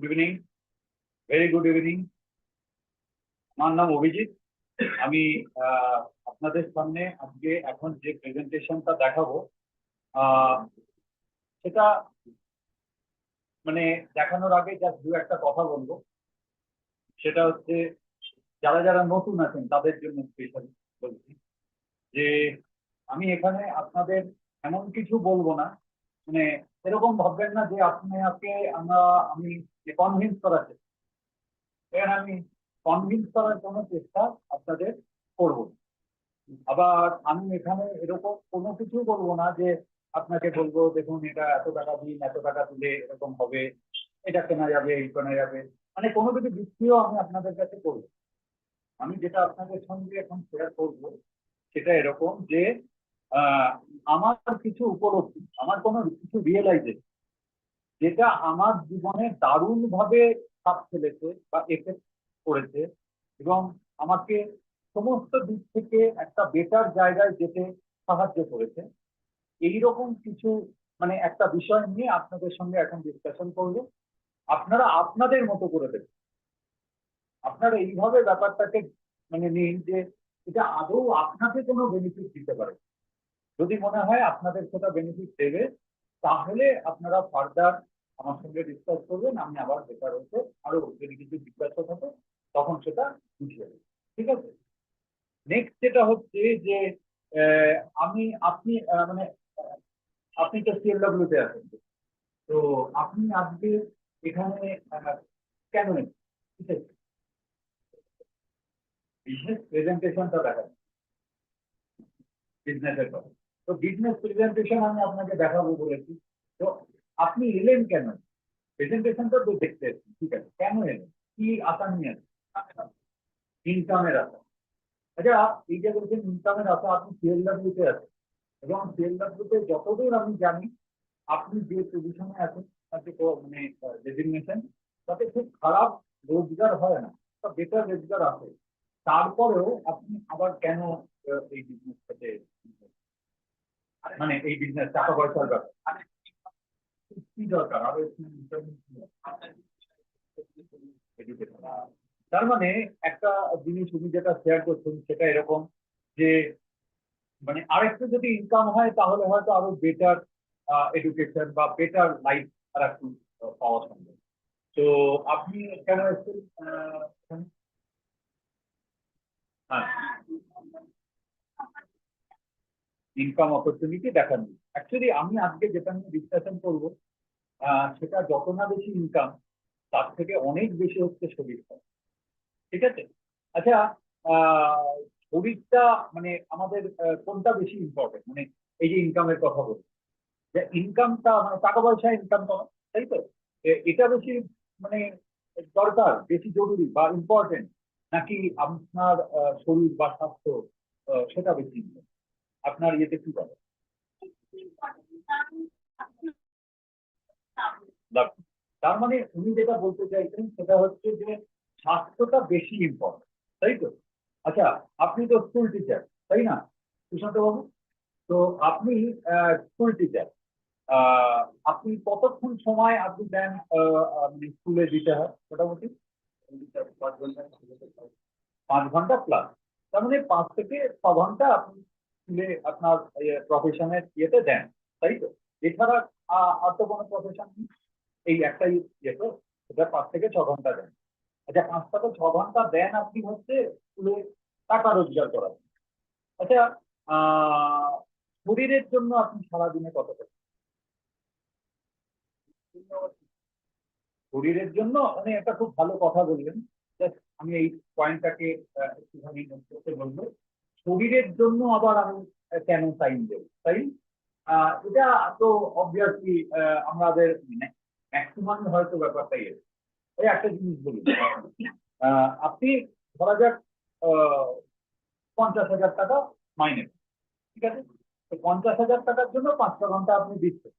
Good evening, very good evening. আমার নাম অভিজিৎ। আমি আপনাদের সামনে আজকে এখন যে প্রেজেন্টেশনটা দেখাবো সেটা মানে দেখানোর আগে জাস্ট দু একটা কথা বলবো। সেটা হচ্ছে যারা যারা নতুন আছেন তাদের জন্য স্পেশালি বলছি যে আমি এখানে আপনাদের এমন কিছু বলবো না, মানে এরকম ভাববেন না যে আপনাকে আমি কনভিন্স করাচ্ছি। এখানে আমি কনভিন্স করার কোনো চেষ্টা আপনাদের করব না। আবার আমি এখানে এরকম কোনো কিছু বলবো না যে আপনাকে বলবো দেখুন এটা এত টাকা দিন, এত টাকা দিলে এরকম হবে, এটা কেনা যাবে, এই কেনা যাবে, মানে কোনো কিছু যুক্তিও আমি আপনাদের কাছে করবো। আমি যেটা আপনাদের সঙ্গে এখন শেয়ার করবো সেটা এরকম যে আহ আমার কিছু উপলব্ধি, আমার কোনো কিছু রিয়েলাইজেশন যেটা আমার জীবনে দারুণ ভাবে ছাপ ফেলেছে বা এফেক্ট করেছে এবং আমাকে সমস্ত দিক থেকে একটা বেটার জায়গায় যেতে সাহায্য করেছে। এইরকম কিছু মানে একটা বিষয় নিয়ে আপনাদের সঙ্গে এখন ডিসকাশন করবো। আপনারা আপনাদের মতো করে দেবেন। আপনারা এইভাবে ব্যাপারটাকে মানে নিন যে এটা আদৌ আপনাকে কোনো বেনিফিট দিতে পারে। যদি মনে হয় আপনাদের সেটা বেনিফিট দেবে তাহলে আপনারা ফার্দার আমার সঙ্গে ডিসকাস করবেন। আমি আবার বেটার হতে আরো যদি কিছু জিজ্ঞাসা থাকে তখন সেটা বুঝিয়ে দেবো। ঠিক আছে। নেক্সট যেটা হচ্ছে যে আহ, আমি আপনি মানে আপনি তো সিএলডব্লিউ তে আছেন, তো আপনি আজকে এখানে কেন এলেন? ঠিক আছে, বিজনেস প্রেজেন্টেশনটা দেখান, বিজনেসের কথা। তো বিজনেস প্রেজেন্টেশন আমি আপনাকে দেখাবো বলেছি। তো আপনি এলেন কেন? প্রেজেন্টেশনটা তো দেখতে এসেছেন, ঠিক আছে, কেন এলেন, কি আশা নিয়ে এলেন? ইনকামের আশা। আচ্ছা, এই যে বলছেন ইনকামের আশা, আপনি সিএলডব্লিউ তে আছেন এবং সিএলডব্লিউ তে যতদূর আমি জানি আপনি যে পজিশনে আছেন তাতে মানে ডেজিগনেশন, তাতে খুব খারাপ রোজগার হয় না, বেটার রোজগার আছে। তারপরেও আপনি আবার কেন এই বিজনেসটাতে, মানে এই বিজনেস টাকা পয়সার ব্যাপার কি দরকার আরো একটু education? তার মানে একটা জিনিস উনি যেটা শেয়ার করছেন সেটা এরকম যে মানে আরেকটু যদি ইনকাম হয় তাহলে হয়তো আরো বেটার এডুকেশন বা বেটার লাইফ আর একটু পাওয়া সম্ভব। তো আপনি কেন এসেছেন এখানে? হ্যাঁ, ইনকাম অপরচুনিটি দেখার জন্য অ্যাকচুয়ালি আমি আজকে যেটা নিয়ে ডিসকাশন করবো সেটা যত না বেশি ইনকাম তার থেকে অনেক বেশি হচ্ছে শরীর খারাপ। ঠিক আছে। আচ্ছা, আহ শরীরটা মানে আমাদের কোনটা বেশি ইম্পর্টেন্ট, মানে এই যে ইনকামের কথা বলি, যে ইনকামটা মানে টাকা পয়সা ইনকাম করা, তাই তো? এটা বেশি মানে দরকার, বেশি জরুরি বা ইম্পর্টেন্ট, নাকি আপনার শরীর বা স্বাস্থ্য সেটা বেশি important? আপনার ইয়েতে কি বলে? লাভ। তার মানে উনি যেটা বলতে চাইছেন সেটা হচ্ছে যে স্বাস্থ্যটা বেশি ইম্পর্টেন্ট, তাই তো? আচ্ছা, আপনি তো স্কুল টিচার, তাই না সুশান্ত বাবু? তো আপনি স্কুল টিচার, আহ আপনি কতক্ষণ সময় আপনি দেন মানে স্কুলে দিতে হয় মোটামুটি? 5 ঘন্টা প্লাস। তার মানে 5 থেকে 6 ঘন্টা আপনি স্কুলে আপনার প্রফেশনের ইয়েতে দেন, তাই তো? এছাড়া আর তো কোনো প্রফেশন নেই, এই একটাই ইয়ে তো, সেটা 5 থেকে 6 ঘন্টা দেন। আচ্ছা, 5 থেকে 6 ঘন্টা দেন আপনি হচ্ছে স্কুলে টাকা রোজগার করার। আচ্ছা, আহ শরীরের জন্য আপনি সারাদিনে কতটা? শরীরের জন্য মানে একটা খুব ভালো কথা বললেন। Just আমি এই পয়েন্টটাকে একটুখানি note করতে বলবো। শরীরের জন্য আবার আমি কেন টাইম দেব, তাই? এটা তো অবভিয়াসলি আমাদের ম্যাক্সিমাম হয়তো ব্যাপারটাই এরকম। ওই একটা জিনিস বলি, আপনি ধরা যাক আহ 50,000 টাকা মাইনে, ঠিক আছে? তো 50,000 টাকার জন্য 5 ঘন্টা আপনি দিচ্ছেন।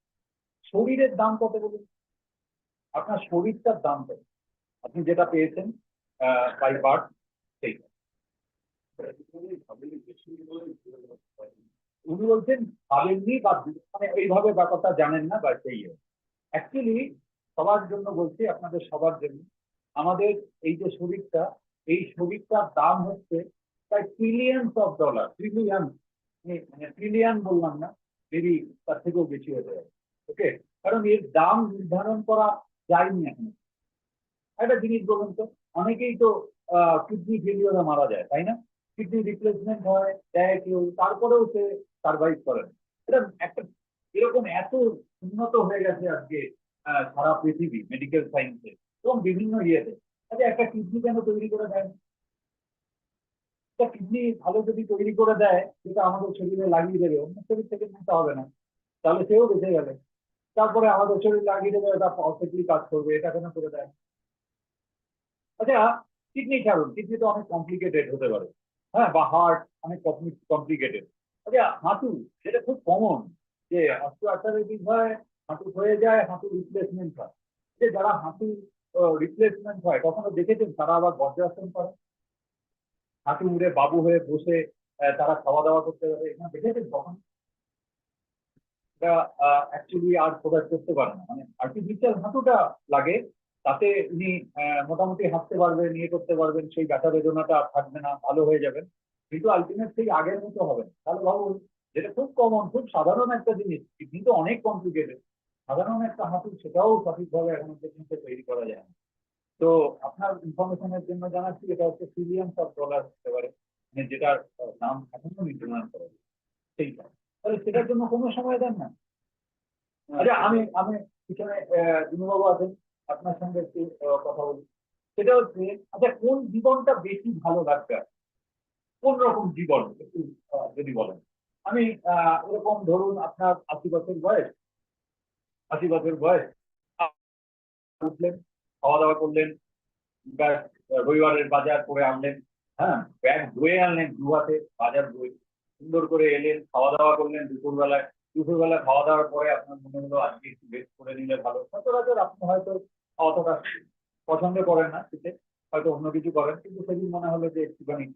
শরীরের দাম কত বলুন? আপনার শরীরটার দাম কত আপনি যেটা পেয়েছেন বাই বার্থ সেইটা? উনি বলছেন ভাবেননি বা মানে এইভাবে ব্যাপারটা জানেন না বা সেই অ্যাকচুয়ালি সবার জন্য বলছি, আপনাদের সবার জন্য। আমাদের এই যে শরীরটা, এই শরীরটার দাম হচ্ছে প্রায় ট্রিলিয়ন্স অফ ডলার, ট্রিলিয়ন, মানে ট্রিলিয়ন বললাম না, মেবি তার থেকেও বেশি হতে পারে। ওকে, কারণ এর দাম নির্ধারণ করা যায়নি এখন। একটা জিনিস বলুন তো, অনেকেই তো কিডনি ফেলিওরে মারা যায়, তাই না? কিডনি রিপ্লেসমেন্ট হয়, দেয় কেউ, তারপরেও সে সার্ভাইভ করে না। এটা একটা, এরকম এত উন্নত হয়ে গেছে আজকে সারা পৃথিবী মেডিকেল সায়েন্সে এবং বিভিন্ন ইয়েতে। আচ্ছা, একটা কিডনি কেন তৈরি করে দেয় না? একটা কিডনি ভালো যদি তৈরি করে দেয়, যেটা আমাদের শরীরে লাগিয়ে দেবে, অন্য শরীর থেকে নিতে হবে না, তাহলে সেও বেঁচে গেলে। তারপরে আমাদের শরীর লাগিয়ে দেবে, এটা পারফেক্টলি কাজ করবে, এটা কেন করে দেয়? আচ্ছা, কিডনি ছাড়ুন, কিডনি তো অনেক কমপ্লিকেটেড হতে পারে, হ্যাঁ, বা হার্ট অনেক কমপ্লিকেটেড। আচ্ছা, হাঁটু, যেটা খুব কমন, যে অস্টিওআর্থারাইটিস হয়, হাঁটু হয়ে যায়, হাঁটু রিপ্লেসমেন্ট হয়। যে যারা হাঁটু রিপ্লেসমেন্ট হয়, কখনো দেখেছেন তারা আবার বজ্রাসন করে, হাঁটু মুড়ে বাবু হয়ে বসে তারা খাওয়া দাওয়া করতে পারে, এখানে দেখেছেন কখন? এটা অ্যাকচুয়ালি আর প্রোভাইড করতে পারে না, মানে আর্টিফিশিয়াল হাঁটুটা লাগে, তাতে উনি মোটামুটি হাঁটতে পারবেন, নিয়ে করতে পারবেন, সেই ব্যথা বেদনাটা আর থাকবে না, ভালো হয়ে যাবেন। কিন্তু আলটিমেট সেই আগের মতো হবে না। তাহলে ভাবুন, যেটা খুব কমন, খুব সাধারণ একটা জিনিস, কিন্তু অনেক কমপ্লিকেটেড, সাধারণ একটা হাঁটু, সেটাও সঠিকভাবে এখন পর্যন্ত তৈরি করা যায় না। তো আপনার ইনফরমেশনের জন্য জানাচ্ছি, এটা হচ্ছে ট্রিলিয়ন্স অফ ডলার হতে পারে, মানে যেটার নাম এখনো নির্ধারণ করা যায়, সেইটা। তাহলে সেটার জন্য কোনো সময় দেন না? আচ্ছা, আমি আমি পিছনে দিনুবাবু আছেন, আপনার সঙ্গে একটু কথা বলি। সেটা হচ্ছে, আচ্ছা, কোন জীবনটা বেশি ভালো লাগবে? কোন রকম জীবন একটু যদি বলেন। আমি এরকম ধরুন, আপনার 80 বছর বয়স, 80 বছর বয়স, উঠলেন, খাওয়া দাওয়া করলেন, ব্যাস, রবিবারের বাজার করে আনলেন, হ্যাঁ, ব্যাগ ধুয়ে আনলেন, দু হাতে বাজার ধুয়ে সুন্দর করে এলেন, খাওয়া দাওয়া করলেন দুপুরবেলায়। দুপুরবেলা খাওয়া দাওয়ার পরে আপনার মনে হলো আজকে একটু রেস্ট করে নিলে ভালো। সচরাচর আপনি হয়তো অতটা পছন্দ করেন না শীতে, হয়তো অন্য কিছু করেন, কিন্তু সেদিন মনে হলো যে একটুখানি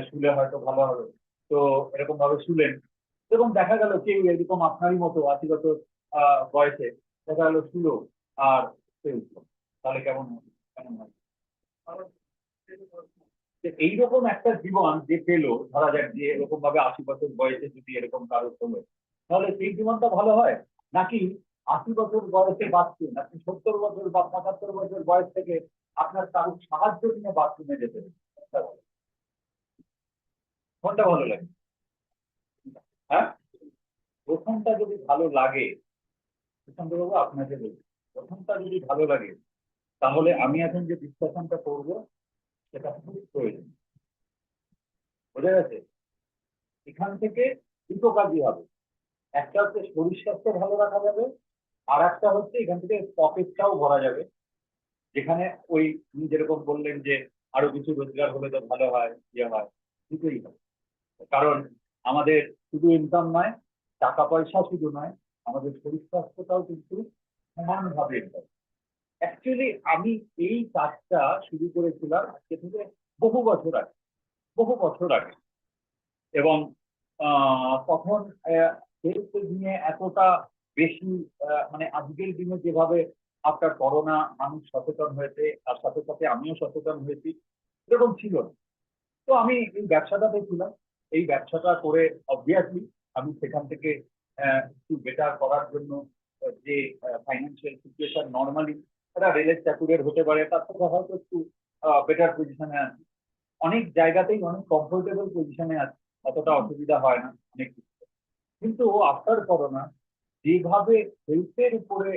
শুলে হয়তো ভালো হবে। তো এরকম ভাবে শুলেন, এবং দেখা গেল কেউ এরকম আপনারই মতো 80 বছর বয়সে দেখা গেল শুলো আর সে উঠলো, তাহলে কেমন কেমন হয়? যে এইরকম একটা জীবন যে পেলো, ধরা যাক যে এরকম ভাবে 80 বছর বয়সে যদি এরকম কারো হলো, তাহলে সেই জীবনটা ভালো হয়? নাকি 80 বছর বয়সে বাঁচছেন আপনি, 70 বছর বা 75 বছর বয়স থেকে আপনার কারোর সাহায্য নিয়ে বাথরুমে যেতে হবে? কোনটা ভালো লাগে? হ্যাঁ, প্রথমটা যদি ভালো লাগে, প্রথমটা বাবু আপনাকে বলছি, প্রথমটা যদি ভালো লাগে, তাহলে আমি এখন যে ডিসকাশনটা করবো সেটা খুব প্রয়োজন। বোঝা গেছে? এখান থেকে দুটো কাজই হবে। একটা হচ্ছে শরীর স্বাস্থ্য ভালো রাখা যাবে, আর একটা হচ্ছে এখান থেকে পকেটটাও ভরা যাবে, যেখানে ওই আপনি যেরকম বললেন যে আরো কিছু রোজগার হলে তো ভালো হয়, ইয়ে হয়, দুটোই হবে। কারণ আমাদের শুধু ইনকাম নয়, টাকা পয়সা শুধু নয়, আমাদের শরীর স্বাস্থ্যটাও কিন্তু সমানভাবে ইম্পর্টেন্ট। অ্যাকচুয়ালি আমি এই কাজটা শুরু করেছিলাম আজকে থেকে বহু বছর আগে, বহু বছর আগে। এবং তখন হেলথ নিয়ে এতটা বেশি, মানে আজকের দিনে যেভাবে আফটার করোনা মানুষ সচেতন হয়েছে, তার সাথে সাথে আমিও সচেতন হয়েছি, এরকম ছিল না। তো আমি এই ব্যবসাটাতে ছিলাম, এই ব্যবসাটা করে অবভিয়াসলি আমি সেখান থেকে একটু বেটার করার জন্য যে ফাইন্যান্সিয়াল সিচুয়েশন নর্মালি একটা রেলের চাকুরের হতে পারে, তার থেকে হয়তো একটু বেটার পজিশনে আছি, অনেক জায়গাতেই অনেক কমফোর্টেবল পজিশনে আছে, অতটা অসুবিধা হয় না অনেক কিছু। কিন্তু আফটার করোনা যেভাবে হেলথের উপরে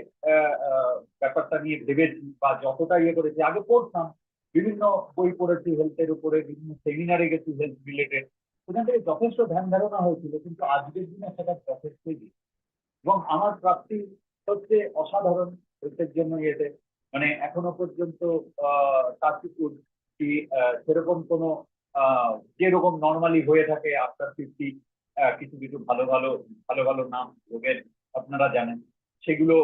ব্যাপারটা নিয়ে ভেবেছি বা যতটা ইয়ে করেছি, আগে পড়তাম, বিভিন্ন বই পড়েছি হেলথের উপরে, বিভিন্ন সেমিনারে গেছি হেলথ রিলেটেড, সেখান থেকে যথেষ্ট ধ্যান ধারণা হয়েছিল, কিন্তু আজকের দিনে সেটা যথেষ্টই বেশি। এবং আমার প্রাপ্তি হচ্ছে অসাধারণ হেলথের জন্য ইয়েতে, মানে এখনো পর্যন্ত টাচউড কি সেরকম কোনো যেরকম নর্মালি হয়ে থাকে আফটার 50, কিছু কিছু ভালো ভালো ভালো ভালো নাম রোগের আপনারা জানেন, সেগুলো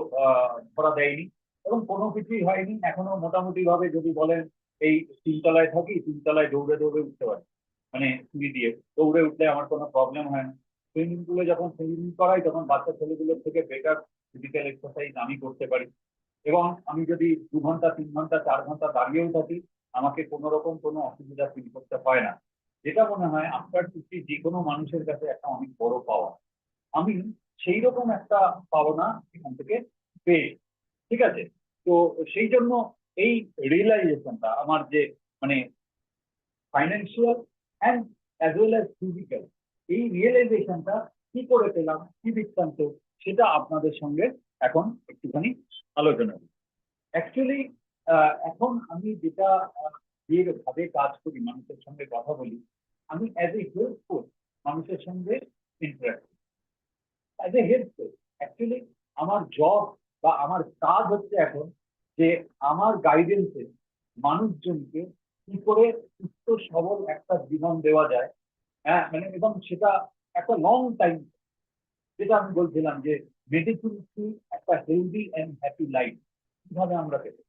ধরা দেয়নি, এবং কোনো কিছুই হয়নি এখনো। মোটামুটি ভাবে যদি বলেন, এই 3 তলায় থাকি, 3 তলায় দৌড়ে দৌড়ে উঠতে পারি, মানে সিঁড়ি দিয়ে দৌড়ে উঠলে আমার কোনো প্রবলেম হয় না। সুইমিং পুলে যখন সুইমিং করাই, তখন বাচ্চা ছেলেগুলোর থেকে বেটার ফিজিক্যাল এক্সারসাইজ আমি করতে পারি। এবং আমি যদি 2 ঘন্টা 3 ঘন্টা 4 ঘন্টা দাঁড়িয়েও থাকি, আমাকে কোনো রকম কোনো অসুবিধা ফিল করতে হয় না। যেটা মনে হয় আফটার 50 যে কোনো মানুষের কাছে একটা অনেক বড় পাওয়া। আমি সেই রকম একটা পাওনা এখান থেকে পেয়ে, ঠিক আছে। তো সেই জন্য এই রিয়েলাইজেশনটা আমার যে মানে financial and as well as physical, এই রিয়েলাইজেশনটা কি করে পেলাম, কি বৃত্তান্ত, সেটা আপনাদের সঙ্গে এখন একটুখানি আলোচনা করি। অ্যাকচুয়ালি এখন আমি যেটা যেভাবে কাজ করি, মানুষের সঙ্গে কথা বলি, আমি অ্যাজ এ হেল্প কোচ মানুষের সঙ্গে ইন্টারাক্ট করি। As a help coach actually আমার জব বা আমার কাজ হচ্ছে এখন যে আমার গাইডেন্সে মানুষজনকে কি করে সুস্থ সবল একটা জীবন দেওয়া যায়। হ্যাঁ, মানে এবং সেটা একটা লং টাইম, যেটা আমি বলছিলাম যে মেডিসিন একটা হেলদি অ্যান্ড হ্যাপি লাইফ কিভাবে আমরা পেতে,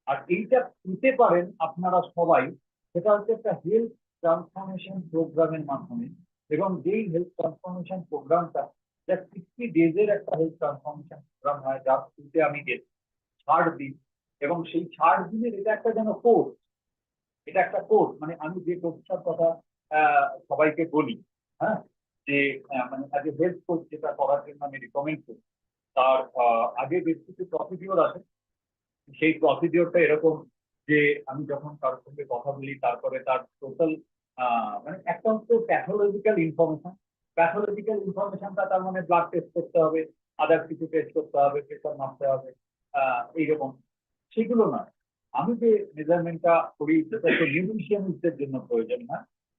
আর এইটা পেতে পারেন আপনারা সবাই। সেটা হচ্ছে একটা হেলথ ট্রান্সফরমেশন প্রোগ্রামের মাধ্যমে। এবং যেই হেলথ ট্রান্সফরমেশন প্রোগ্রামটা, যা 60 ডেজের একটা হেলথ ট্রান্সফরমেশন প্রোগ্রাম হয়, যার থ্রুতে আমি ছাড় দিই। এবং সেই ছাড় দিনের এটা একটা যেন কোর্স, এটা একটা কোর্স, মানে আমি যে কোর্সটার কথা সবাইকে বলি, হ্যাঁ, যে মানে আগে হেলথ কোর্স যেটা করার জন্য আমি রিকমেন্ড করি, তার আগে বেশ কিছু প্রসিডিওর আছে। সেই প্রসিডিওরটা এরকম যে আমি যখন কারোর সঙ্গে কথা বলি, তারপরে তার টোটাল মানে একটা হচ্ছে প্যাথোলজিক্যাল ইনফরমেশনটা, তার মানে ব্লাড টেস্ট করতে হবে, আদার কিছু টেস্ট করতে হবে, প্রেশার মাপতে হবে, এইরকম। সেগুলো না, আমি যে মেজারমেন্টটা করি সেটা হচ্ছে নিউট্রিশনিস্টের জন্য প্রয়োজন না।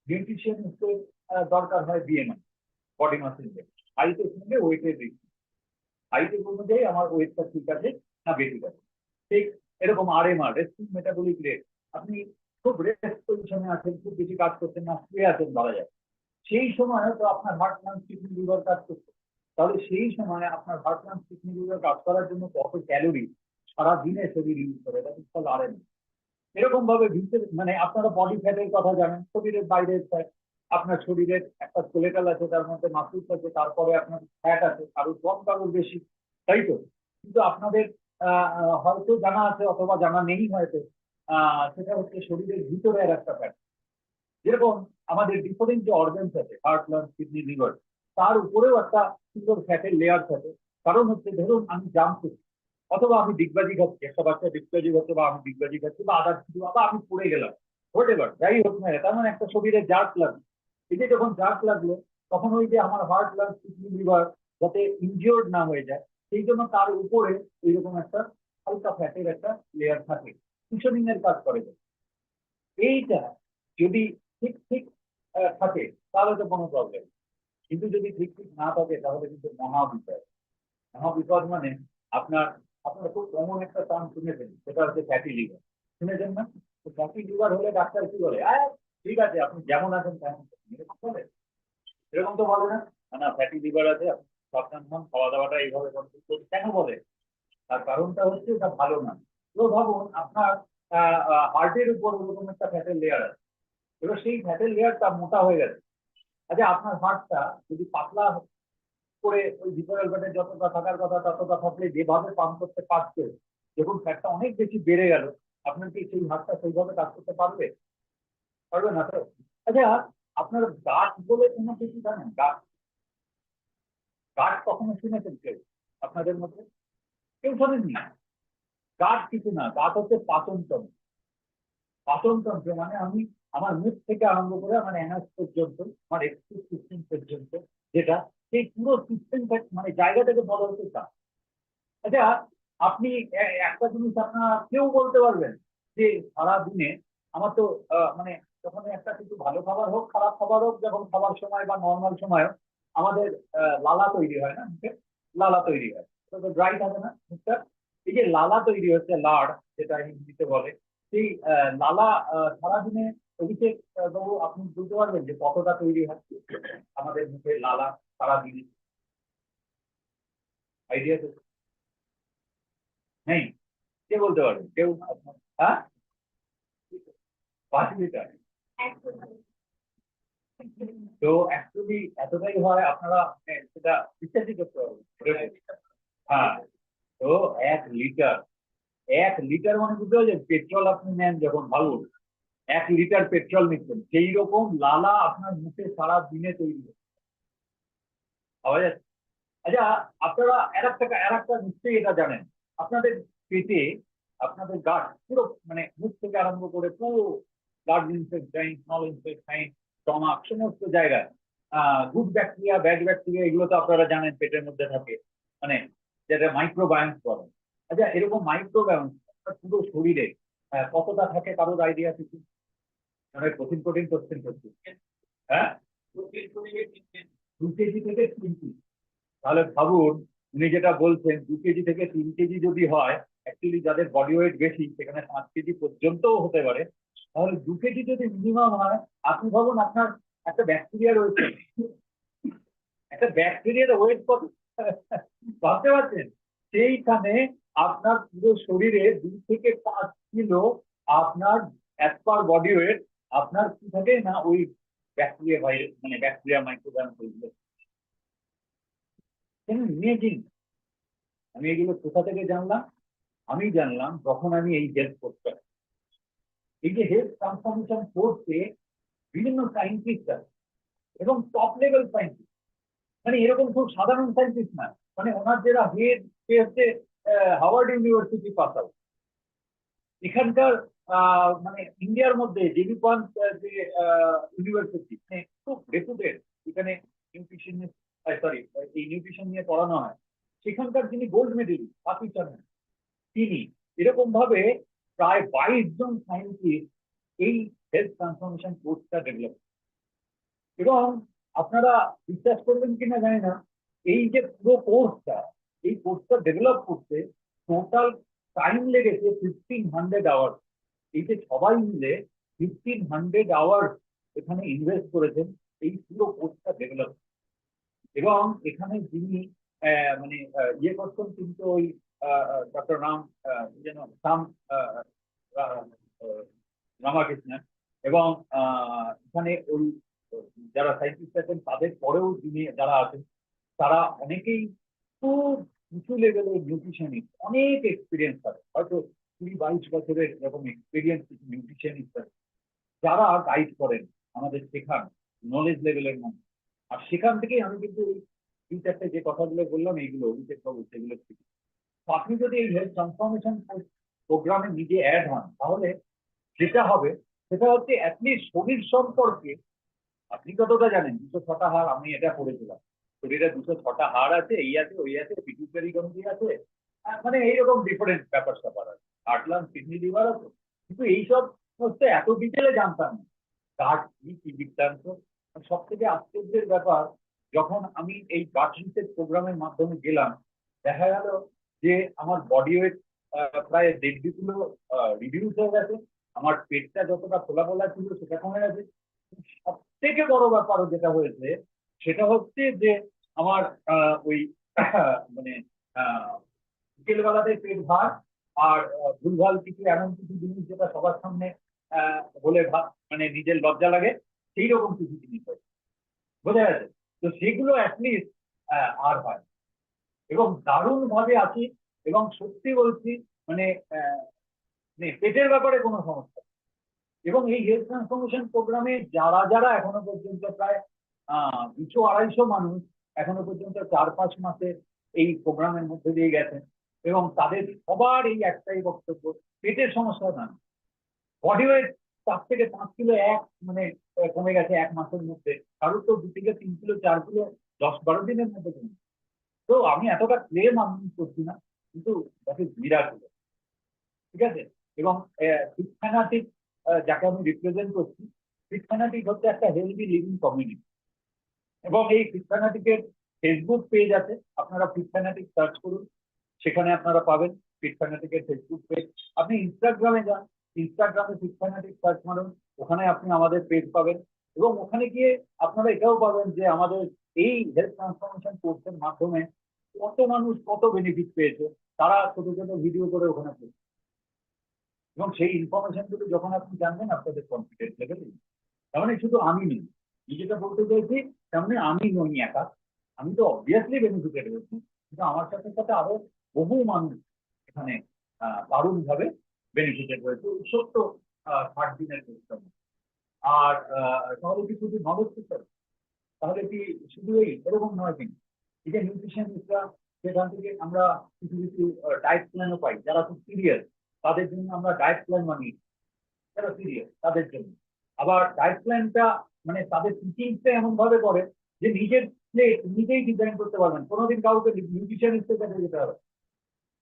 নিউট্রিশনিস্টের দরকার হয় বিএমআই, বডি মাস ইন্ডেক্স, হাইটের সঙ্গে ওয়েটের দিক, হাইটের অনুযায়ী আমার ওয়েটটা ঠিক আছে না বেশি আছে, ঠিক এরকম আরএমআর, রেস্টিং মেটাবলিক রেট। আপনি খুব রেস্ট পজিশনে আছেন, খুব বেশি কাজ করছেন না, শুয়ে আছেন বলা যায়, সেই সময় তো আপনার হার্ট লাংস কিডনি লিভার কাজ করছে। তাহলে সেই সময় আপনার হার্ট লাংস কিডনি লিভার কাজ করার জন্য কত ক্যালোরি সারা দিনে শরীর ইউজ করে, এটা কিন্তু আরএমআর। এরকম ভাবে ভিতরে মানে আপনারা বডি ফ্যাটের কথা জানেন, শরীরের বাইরের ফ্যাট, আপনার শরীরের একটা স্কেলেটাল আছে, তার মধ্যে মাসুলস আছে, তারপরে আপনার ফ্যাট আছে, কারোর কম কারোর বেশি, তাই তো। কিন্তু আপনাদের হয়তো জানা আছে অথবা জানা নেই হয়তো, সেটা হচ্ছে শরীরের ভিতরের একটা ফ্যাট। যেরকম আমাদের ডিফারেন্ট যে অর্গানস আছে, হার্ট লাংস কিডনি লিভার, তার উপরেও একটা সুন্দর ফ্যাটের লেয়ার থাকে। কারণ হচ্ছে ধরুন আমি জাম্প করছি, অথবা আমি ডিগবাজি খাচ্ছি, একটা বাচ্চা ডিগবাজি খাচ্ছে, বা আমি ডিগবাজি খাচ্ছি, বা আদার কিছু, বা আমি পড়ে গেলাম, হোয়াট এভার, যাই হোক না, তার মানে একটা শরীরে জার্ক লাগলো। এই যে যখন জার্ক লাগলো, তখন ওই যে আমার হার্ট লাংস কিডনি লিভার যাতে ইনজিওর্ড না হয়ে যায়, সেই জন্য তার উপরে এইরকম একটা হালকা ফ্যাটের একটা লেয়ার থাকে, কুশনিং এর কাজ করে। এইটা যদি ঠিক ঠিক থাকে, তাহলে তো কোনো প্রবলেম। কিন্তু যদি ঠিক ঠিক না থাকে, তাহলে কিন্তু মহাবিপদ। মহাবিপদ মানে আপনার আপনার খুব কমন একটা টার্ম শুনেছেন, সেটা হচ্ছে ফ্যাটি লিভার। শুনেছেন না? তো ফ্যাটি লিভার হলে ডাক্তার কি বলে, ঠিক আছে আপনি যেমন আছেন তেমন থাকুন। এরকম বলে? এরকম তো বলে না। না, ফ্যাটি লিভার আছে, আপনি সাবধান হন, খাওয়া দাওয়াটা এইভাবে কন্ট্রোল করুন। কেন বলে? তার কারণটা হচ্ছে এটা ভালো না। তো ভাবুন আপনার হার্টের উপর ওরকম একটা ফ্যাটের লেয়ার আছে, এবার সেই ফ্যাটের লেয়ারটা মোটা হয়ে গেছে। আচ্ছা, আপনার হার্টটা যদি পাতলা করে ওই ভিতরের ফ্যাটে যতটা থাকার কথা ততটা থাকলে যেভাবে পাম্প করতে পারছে, যখন ফ্যাটটা অনেক বেশি বেড়ে গেল, আপনার কি সেই হার্টটা সেইভাবে কাজ করতে পারবে? পারবে না তো। আচ্ছা, আপনার গাছ বলে কোনো কিছু জানেন? গাছ, গাছ কখনো শুনেছেন কেউ আপনাদের মধ্যে? কেউ শোনেননি? গাছ কিছু না, গাছ হচ্ছে পাচনতন্ত্র। পাচনতন্ত্র মানে আমি আমার মুখ থেকে আরম্ভ করে আমার অ্যানাস পর্যন্ত, আমার এক্সক্রিট সিস্টেম পর্যন্ত, যেটা সেই পুরো সিস্টেমটা মানে জায়গাটাকে বলা হচ্ছে তা। আচ্ছা, আপনি একটা জিনিস আপনার কেউ বলতে পারবেন যে সারা দিনে আমার তো মানে যখন একটা কিছু ভালো খাবার হোক খারাপ খাবার হোক, যখন খাবার সময় বা নর্মাল সময় আমাদের লালা তৈরি হয় না মুখে, লালা তৈরি হয়, তো ড্রাই থাকে না মুখটা। এই যে লালা তৈরি হচ্ছে, লাড় যেটা হিন্দিতে বলে, সেই লালা সারাদিনে অভিষেক বাবু আপনি বুঝতে পারবেন যে কতটা তৈরি হয় আমাদের মুখে লালা সারাদিনে? আইডিয়া নেই? কে বলতে পারবেন কেউ? হ্যাঁ, 5 লিটার। তো অ্যাকচুয়ালি এতটাই হয়, আপনারা সেটা বিশ্বাসই করতে পারবেন। হ্যাঁ, তো 1 লিটার 1 লিটার মানে বুঝতে পারছেন, পেট্রোল আপনি নেন যখন, ভাবুন 1 লিটার পেট্রোল নিচ্ছেন, সেই রকম লালা আপনার মুখে সারা দিনে তৈরি হয়। পাওয়া যাচ্ছে। আচ্ছা, আপনারা আর একটা নিশ্চয়ই এটা জানেন, আপনাদের পেটে, আপনাদের গাট পুরো, মানে মুখ থেকে আরম্ভ করে পুরো large intestine, small intestine, stomach, সমস্ত জায়গায় গুড ব্যাকটেরিয়া, ব্যাড ব্যাকটেরিয়া, এগুলো তো আপনারা জানেন পেটের মধ্যে থাকে, মানে যেটা মাইক্রোবায়োমস বলেন। আচ্ছা, এরকম মাইক্রোবায়োমস পুরো শরীরে কতটা থাকে, কারোর আইডিয়া কিছু? মানে প্রোটিন প্রোটিন কোশ্চেন করছি। হ্যাঁ, 2 কেজি থেকে 3 কেজি। তাহলে ভাবুন, উনি যেটা বলছেন 2 কেজি থেকে 3 কেজি যদি হয়, অ্যাকচুয়ালি যাদের বডি ওয়েট বেশি সেখানে 5 কেজি পর্যন্তও হতে পারে। তাহলে 2 কেজি যদি মিনিমাম হয়, আপনি ভাবুন আপনার একটা ব্যাকটেরিয়া রয়েছে, একটা ব্যাকটেরিয়ার ওয়েট কত, ভাবতে পারছেন? সেইখানে আপনার পুরো শরীরে 2 থেকে 5 কিলো আপনার অ্যাজ পার বডি ওয়েট আপনার কি থাকে না, ওই ব্যাকটেরিয়া ভাইরাস, মানে ব্যাকটেরিয়া মাইক্রোবায়াম তৈরি। ইমেজিন, আমি এগুলো কোথা থেকে জানলাম? আমি জানলাম যখন আমি এই হেলথ করতে, এই যে হেলথ ট্রান্সফরমেশন কোর্সে বিভিন্ন সায়েন্টিস্ট আছে, এবং টপ লেভেল সায়েন্টিস্ট, মানে এরকম খুব সাধারণ সায়েন্টিস্ট না, মানে ওনার যারা হেড, সে হচ্ছে হাওয়ার্ড ইউনিভার্সিটি পাস আউট। এখানকার মানে ইন্ডিয়ার মধ্যে জেবি পান্থ যে ইউনিভার্সিটি, মানে খুব রেপুটেড, এখানে নিউট্রিশনিস্ট, সরি, এই নিউট্রিশন নিয়ে পড়ানো হয়, সেখানকার যিনি গোল্ড মেডেলিস্ট পাপি চান্না, তিনি এরকম ভাবে প্রায় 22 জন সায়েন্টিস্ট এই হেলথ ট্রান্সফরমেশন কোর্সটা ডেভেলপ। এবং আপনারা বিশ্বাস করবেন কিনা জানি না, এই যে পুরো কোর্সটা, এই কোর্সটা ডেভেলপ করতে টোটাল টাইম লেগেছে 1500 আওয়ার্স। এই যে সবাই মিলে 1500 আওয়ার্স এখানে ইনভেস্ট করেছেন এই পুরো কোর্সটা ডেভেলপ। এবং এখানে যিনি মানে ইয়ে করছেন, কিন্তু ওই ডক্টর রাম, যেন রাম, আহ, আহ, রামাকৃষ্ণন। এবং এখানে ওই যারা সাইন্টিস্ট আছেন তাদের পরেও যিনি যারা আছেন, তারা অনেকেই খুব উঁচু লেভেলের নিউট্রিশনিস্ট, অনেক এক্সপিরিয়েন্স আছে, হয়তো 20-22 বছরের এরকম এক্সপিরিয়েন্স নিউট্রিশনিস্ট আছে, যারা গাইড করেন, আমাদের শেখান নলেজ লেভেলের মধ্যে। আর সেখান থেকেই আমি কিন্তু এই 2-4টে যে কথাগুলো বললাম, এইগুলো অভিষেক বাবু সেগুলো শিখি। তো আপনি যদি এই হেলথ ট্রান্সফরমেশন প্রোগ্রামে নিজে অ্যাড হন, তাহলে যেটা হবে সেটা হচ্ছে অ্যাটলিস্ট শরীর সম্পর্কে আপনি কতটা জানেন। 206টা হাড়, আমি এটা পড়েছিলাম, শরীরে 206টা হাড় আছে, এই আছে ওই আছে, পিটুইটারি গ্রন্থি আছে, মানে এইরকম ডিফারেন্ট ব্যাপার স্যাপার আছে, হার্ট, লাংস, কিডনি, লিভার আছে। কিন্তু এইসব হচ্ছে এত ডিটেলে জানতাম না, গাট কি কি বৃত্তান্ত। সব থেকে আশ্চর্যের ব্যাপার, যখন আমি এই গাট রিসেট প্রোগ্রামের মাধ্যমে গেলাম, দেখা গেল যে আমার বডি ওয়েট প্রায় 1.5 কিলো রিডিউস হয়ে গেছে, আমার পেটটা যতটা ফোলা ফোলা ছিল সেটা কমে গেছে। সব থেকে বড় ব্যাপার যেটা হয়েছে সেটা হচ্ছে যে আমার ওই মানে বিকেল বেলাতে পেট ভার, আর ভুলভাল কিছু এমন কিছু জিনিস যেটা সবার সামনে বলে মানে নিজের লজ্জা লাগে, সেই রকম কিছু জিনিস হয়, বোঝা গেছে? তো সেগুলো অ্যাটলিস্ট আর হয়, এবং দারুণ ভাবে আছি। এবং সত্যি বলছি, মানে মানে পেটের ব্যাপারে কোনো সমস্যা নেই। এবং এই হেলথ ট্রান্সফরমেশন প্রোগ্রামে যারা যারা এখনো পর্যন্ত প্রায় 200-250 মানুষ এখনো পর্যন্ত 4-5 মাসে এই প্রোগ্রামের মধ্যে দিয়ে গেছেন, এবং তাদের সবার এই একটাই বক্তব্য, পেটের সমস্যা না, বডি ওয়েট 4 থেকে 5 কিলো মানে কমে গেছে 1 মাসের মধ্যে, কারোর তো 2 থেকে 3 কিলো, 4 কিলো 10-12 দিনের মধ্যে কমে। তো আমি এতটা ক্লেম আমি করছি না, কিন্তু তাকে মিরাকেল, ঠিক আছে? এবং ফিট ফ্যানাটিক, যাকে আমি রিপ্রেজেন্ট করছি, ফিট ফ্যানাটিক হচ্ছে একটা হেলদি লিভিং কমিউনিটি। এবং এই ফিট ফ্যানাটিকের ফেসবুক পেজ আছে, আপনারা ফিট ফ্যানাটিক সার্চ করুন, সেখানে আপনারা পাবেন ফিট ফ্যানাটিকের ফেসবুক পেজ। আপনি ইনস্টাগ্রামে যান, ইনস্টাগ্রামে ফিট ফ্যানাটিক সার্চ মারুন, ওখানে আপনি আমাদের পেজ পাবেন। এবং ওখানে গিয়ে আপনারা এটাও পাবেন যে আমাদের এই হেলথ ট্রান্সফরমেশন কোর্সের মাধ্যমে কত মানুষ কত বেনিফিট পেয়েছে, তারা ছোট ছোট ভিডিও করে ওখানে পেয়েছে। এবং সেই ইনফরমেশন গুলো যখন আপনি জানবেন, আপনাদের কনফিডেন্স লেভেল, তার মানে শুধু আমি নেই, আমি যেটা বলতে চাইছি, তার মানে আমি নই একা, আমি তো অবভিয়াসলি বেনিফিটেড হয়েছি, কিন্তু আমার সাথে সাথে আরো বহু মানুষ এখানে দারুণ ভাবে বেনিফিটেড হয়েছে এই ছোট্ট 60 দিনের সিস্টেম। আর তাহলে কি শুধু নলেজ সিস্টেম, তাহলে কি শুধু এরকম নয় কিন্তু এই যে নিউট্রিশনিস্টরা, সেখান থেকে আমরা কিছু কিছু ডায়েট প্ল্যানও পাই, যারা খুব সিরিয়াস তাদের জন্য আমরা ডায়েট প্ল্যান বানিয়ে, যারা সিরিয়াস তাদের জন্য। আবার ডায়েট প্ল্যানটা মানে তাদের টিচিংটা এমন ভাবে করে যে নিজের প্লেট নিজেই ডিজাইন করতে পারবেন, কোনোদিন কাউকে নিউট্রিশনিস্টের কাছে যেতে হবে,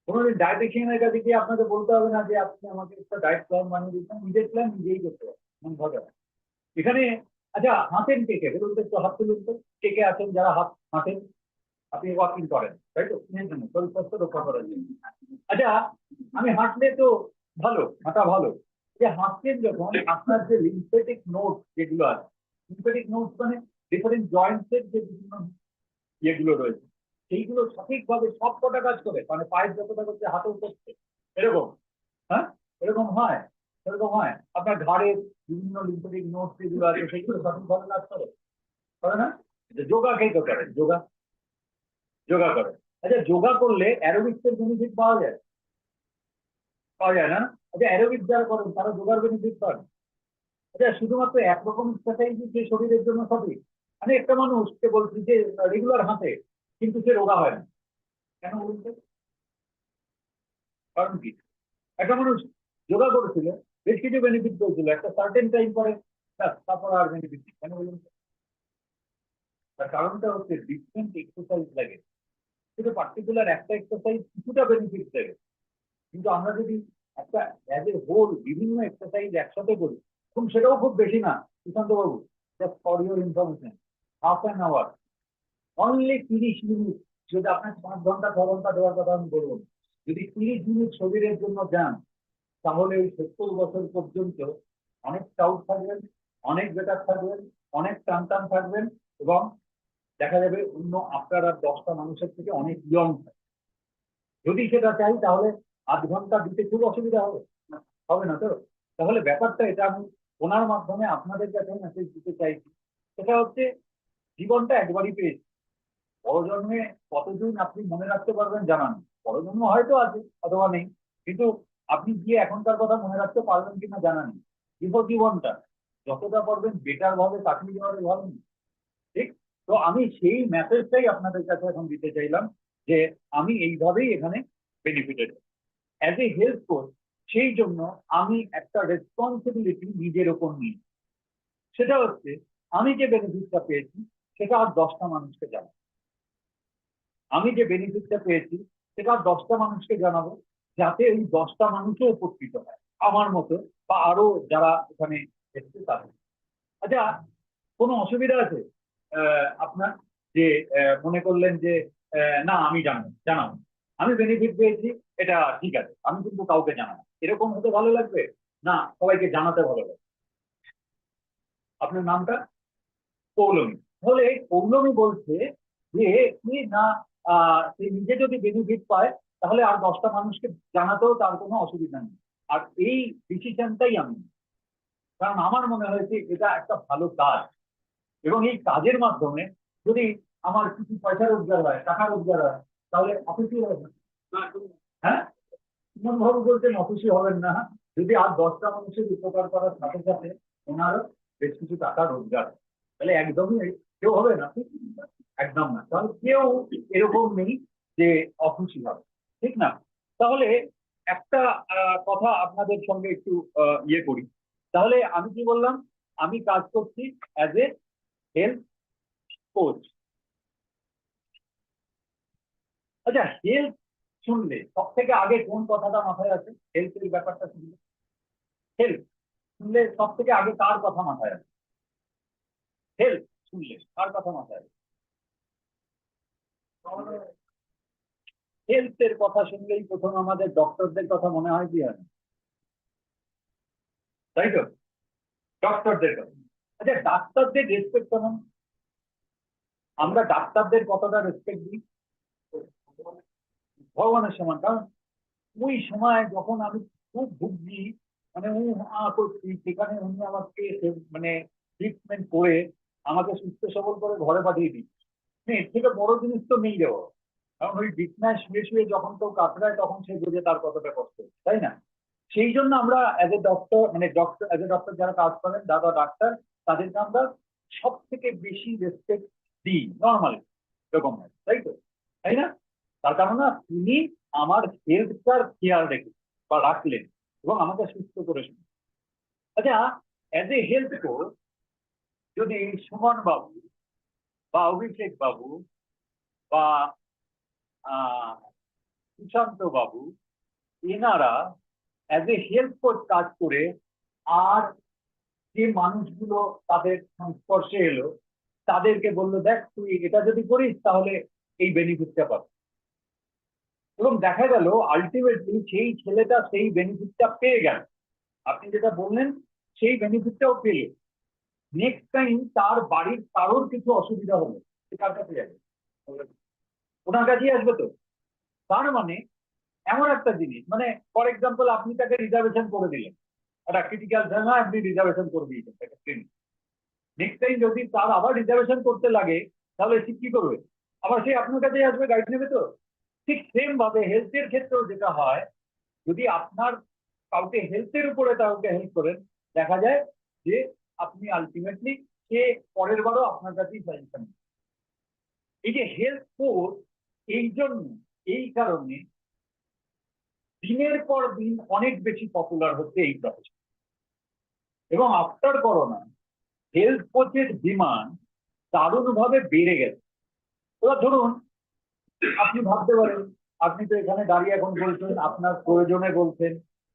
কোনোদিন ডায়েটিশিয়ানের কাছে গিয়ে আপনাকে বলতে হবে না যে আপনি আমাকে একটা ডায়েট প্ল্যান বানিয়ে দিচ্ছেন, নিজের প্ল্যান নিজেই করতে হবে এমন ভাবে। এখানে আচ্ছা হাঁটেন কে কে বলুন তো, একটু হাত তুলুন তো, কে কে আছেন যারা হাঁটেন, আপনি ওয়াকিং করেন তাই তো, স্নেহের জন্য, শরীর স্বাস্থ্য রক্ষা করার জন্য। আচ্ছা আমি হাঁটলে তো ভালো, হাঁটা ভালো, যে হাঁটছেন যখন আপনার যে লিম্ফেটিক নোড যেগুলো আছে, লিম্ফেটিক নোড মানে ডিফারেন্ট জয়েন্টসের যে বিভিন্ন ইয়েগুলো রয়েছে, সেইগুলো সঠিকভাবে সব কটা কাজ করে, মানে পায়ের যতটা করছে হাতেও করছে, এরকম, হ্যাঁ এরকম হয়, এরকম হয় আপনার ঘাড়ের বিভিন্ন লিম্ফেটিক নোড যেগুলো আছে সেগুলো সঠিকভাবে কাজ করে, করে না? যোগা কে তো করে, যোগা, যোগা করে। আচ্ছা যোগা করলে অ্যারোবিক্স এর বেনিফিট পাওয়া যায়, পাওয়া যায় না? আচ্ছা অ্যারোবিক্স যারা করেন তারা যোগার বেনিফিট পান? আচ্ছা শুধুমাত্র একরকম এক্সারসাইজ যে শরীরের জন্য সঠিক? আমি একটা মানুষকে বলছি যে রেগুলার হাঁটে কিন্তু সে রোগা হয় না, কেন বলুন তো? কারণ কি? একটা মানুষ যোগা করেছিল, বেশ কিছু বেনিফিট পেয়েছিল, একটা সার্টেন টাইম পরে তারপর আর বেনিফিট নেই, কেন বলুন তো? তার কারণটা হচ্ছে ডিফারেন্ট এক্সারসাইজ লাগে, শুধু পার্টিকুলার একটা এক্সারসাইজ কিছুটা বেনিফিট দেবে, কিন্তু আমরা যদি একটা অ্যাজ এ হোল বিভিন্ন এক্সারসাইজ একসাথে করি, এবং সেটাও খুব বেশি না সুশান্ত বাবু, just for your information, ½ an hour, only 30 minute, যদি আপনার 5 ঘন্টা 6 ঘন্টা দেওয়ার কথা আমি বলবো, যদি 30 মিনিট শরীরের জন্য যান, তাহলে ওই 70 বছর পর্যন্ত অনেক স্টাউট থাকবেন, অনেক বেটার থাকবেন, অনেক টান টান থাকবেন, এবং দেখা যাবে অন্য আপনার আর 10টা মানুষের থেকে অনেক ইয়ং থাকবে। যদি সেটা চাই তাহলে আধ ঘন্টা দিতে খুব অসুবিধা হবে, হবে না তো? তাহলে ব্যাপারটা এটা আমি ওনার মাধ্যমে আপনাদের কাছে মেসেজ দিতে চাইছি, সেটা হচ্ছে জীবনটা একবারই পেয়েছি, পরজন্মে কতদিন আপনি মনে রাখতে পারবেন জানা নেই, পরজন্ম হয়তো আছে অথবা নেই, কিন্তু আপনি গিয়ে এখনকার কথা মনে রাখতে পারবেন কিনা জানা নেই। জীবনটা যতটা পারবেন বেটার ভাবে কাটিয়ে যাওয়ার ভালো নেই, ঠিক? তো আমি সেই মেসেজটাই আপনাদের কাছে এখন দিতে চাইলাম, যে আমি এইভাবেই এখানে benefited as a health coach, সেই জন্য আমি একটা রেসপন্সিবিলিটি নিজের ওপর নিই, সেটা হচ্ছে আমি যে বেনিফিটটা পেয়েছি সেটা আর 10টা মানুষকে জানাবো, আমি যে বেনিফিটটা পেয়েছি সেটা আর 10টা মানুষকে জানাবো, যাতে এই 10টা মানুষও উপকৃত হয় আমার মতো, বা আরো যারা এখানে এসছে তাদের। আচ্ছা কোনো অসুবিধা আছে আপনার, যে মনে করলেন যে না আমি জানাবো, আমি বেনিফিট পেয়েছি, এটা ঠিক আছে, আমি কিন্তু কাউকে জানাবো, এরকম হতে ভালো লাগবে? না সবাইকে জানাতে ভালো লাগবে? আপনার নামটা? পৌলমী। তাহলে পৌলমী বলছে যে কি না, সে নিজে যদি বেনিফিট পায় তাহলে আর 10টা মানুষকে জানাতেও তার কোনো অসুবিধা নেই। আর এই ডিসিশনটাই আমি নিই। কারণ আমার মনে হয়েছে এটা একটা ভালো কাজ, এবং এই কাজের মাধ্যমে যদি আমার কিছু পয়সা রোজগার হয়, টাকা রোজগার হয়, তাহলে অফিসই হবে না? হ্যাঁ, সুমন বাবু বলছেন অফিসই হবেন না, যদি আর 10টা মানুষের উপকার করার সাথে সাথে ওনারও বেশ কিছু টাকা রোজগার হয়। তাহলে একদমই কেউ হবে না, একদম না, তাহলে কেউ এরকম নেই যে অখুশি হবে, ঠিক না? তাহলে একটা কথা আপনাদের সঙ্গে একটু ইয়ে করি, তাহলে আমি কি বললাম, আমি কাজ করছি অ্যাজ এ হেলথ কোচ। আচ্ছা হেলথ শুনলে সব থেকে আগে কোন কথাটা মাথায় আসে? হেলথের ব্যাপারটা শুনলে, হেলথ শুনলে সব থেকে আগে কার কথা মাথায় আসে? হেলথ শুনলে কার কথা মাথায় আসে? হেলথের কথা শুনলেই প্রথম আমাদের ডক্টরদের কথা মনে হয়, কি হয়, তাই তো? ডক্টরদের কথা। আচ্ছা ডাক্তারদের রেসপেক্ট কেমন? আমরা ডাক্তারদের কতটা রেসপেক্ট দিই? ভগবানের সমান। কারণ ওই সময় যখন আমি খুব ভুগছি, মানে করছি, সেখানে উনি আমাকে মানে ট্রিটমেন্ট করে আমাকে সুস্থ সবল করে ঘরে পাঠিয়ে দিই, এর থেকে বড় জিনিস তো নেই দেওয়া। কারণ ওই বিছনায় শুয়ে শুয়ে যখন কেউ কাতরায় তখন সে বোঝে তার কতটা কষ্ট, তাই না? সেই জন্য আমরা অ্যাজ এ ডক্টর, মানে ডক্টর অ্যাজ এ ডক্টর যারা কাজ করেন, দাদা ডাক্তার, তাদেরকে আমরা সব থেকে বেশি রেসপেক্ট দিই নর্মালি, এরকম হয়, তাই তো? তাই না? তার কারণ না, তিনি আমার হেলথটার কেয়ার রেখে বা রাখলেন এবং আমাকে সুস্থ করে শুনলেন। আচ্ছা, অ্যাজ এ হেলথ কোচ যদি সুমন বাবু বা অভিষেক বাবু বা সুশান্ত বাবু, এনারা অ্যাজ এ হেল্প কোচ কাজ করে আর যে মানুষগুলো তাদের সংস্পর্শে এলো তাদেরকে বললো, দেখ তুই এটা যদি করিস তাহলে এই বেনিফিটটা পাবি, এবং দেখা গেল আলটিমেটলি সেই ছেলেটা সেই বেনিফিটটা পেয়ে গেল, আপনি যেটা বললেন সেই বেনিফিটটাও পেলে, নেক্সট টাইম তার বাড়ির কারোর কিছু অসুবিধা হলো সে কার কাছে যাবে? ওনার কাছেই আসবে তো। তার মানে এমন একটা জিনিস, মানে ফর এক্সাম্পল আপনি তাকে রিজার্ভেশন করে দিলেন, একটা ক্রিটিক্যাল জায়গা আপনি রিজার্ভেশন করে দিয়েছেন তাকে ট্রেন, নেক্সট টাইম যদি তার আবার রিজার্ভেশন করতে লাগে তাহলে সে কি করবে? আবার সে আপনার কাছে আসবে, গাইড নেবে তো। ঠিক সেম ভাবে হেলথের ক্ষেত্রেও যেটা হয়, যদি আপনার কাউকে হেলথের উপরে কাউকে হেল্প করেন, দেখা যায় যে আপনি আলটিমেটলি সে পরের বারও আপনার কাছেই সাজেশন। এই যে হেলথ কোচ, এই জন্য, এই কারণে দিনের পর দিন অনেক বেশি পপুলার হচ্ছে এই প্রফেশন, এবং আফটার করোনা হেলথ কোচের ডিমান্ড দারুণভাবে বেড়ে গেছে। এবার ধরুন, আপনি ভাবতে পারেন, আপনি তো এখানে দাঁড়িয়ে এখন বলছেন আপনার প্রয়োজনে বলছেন,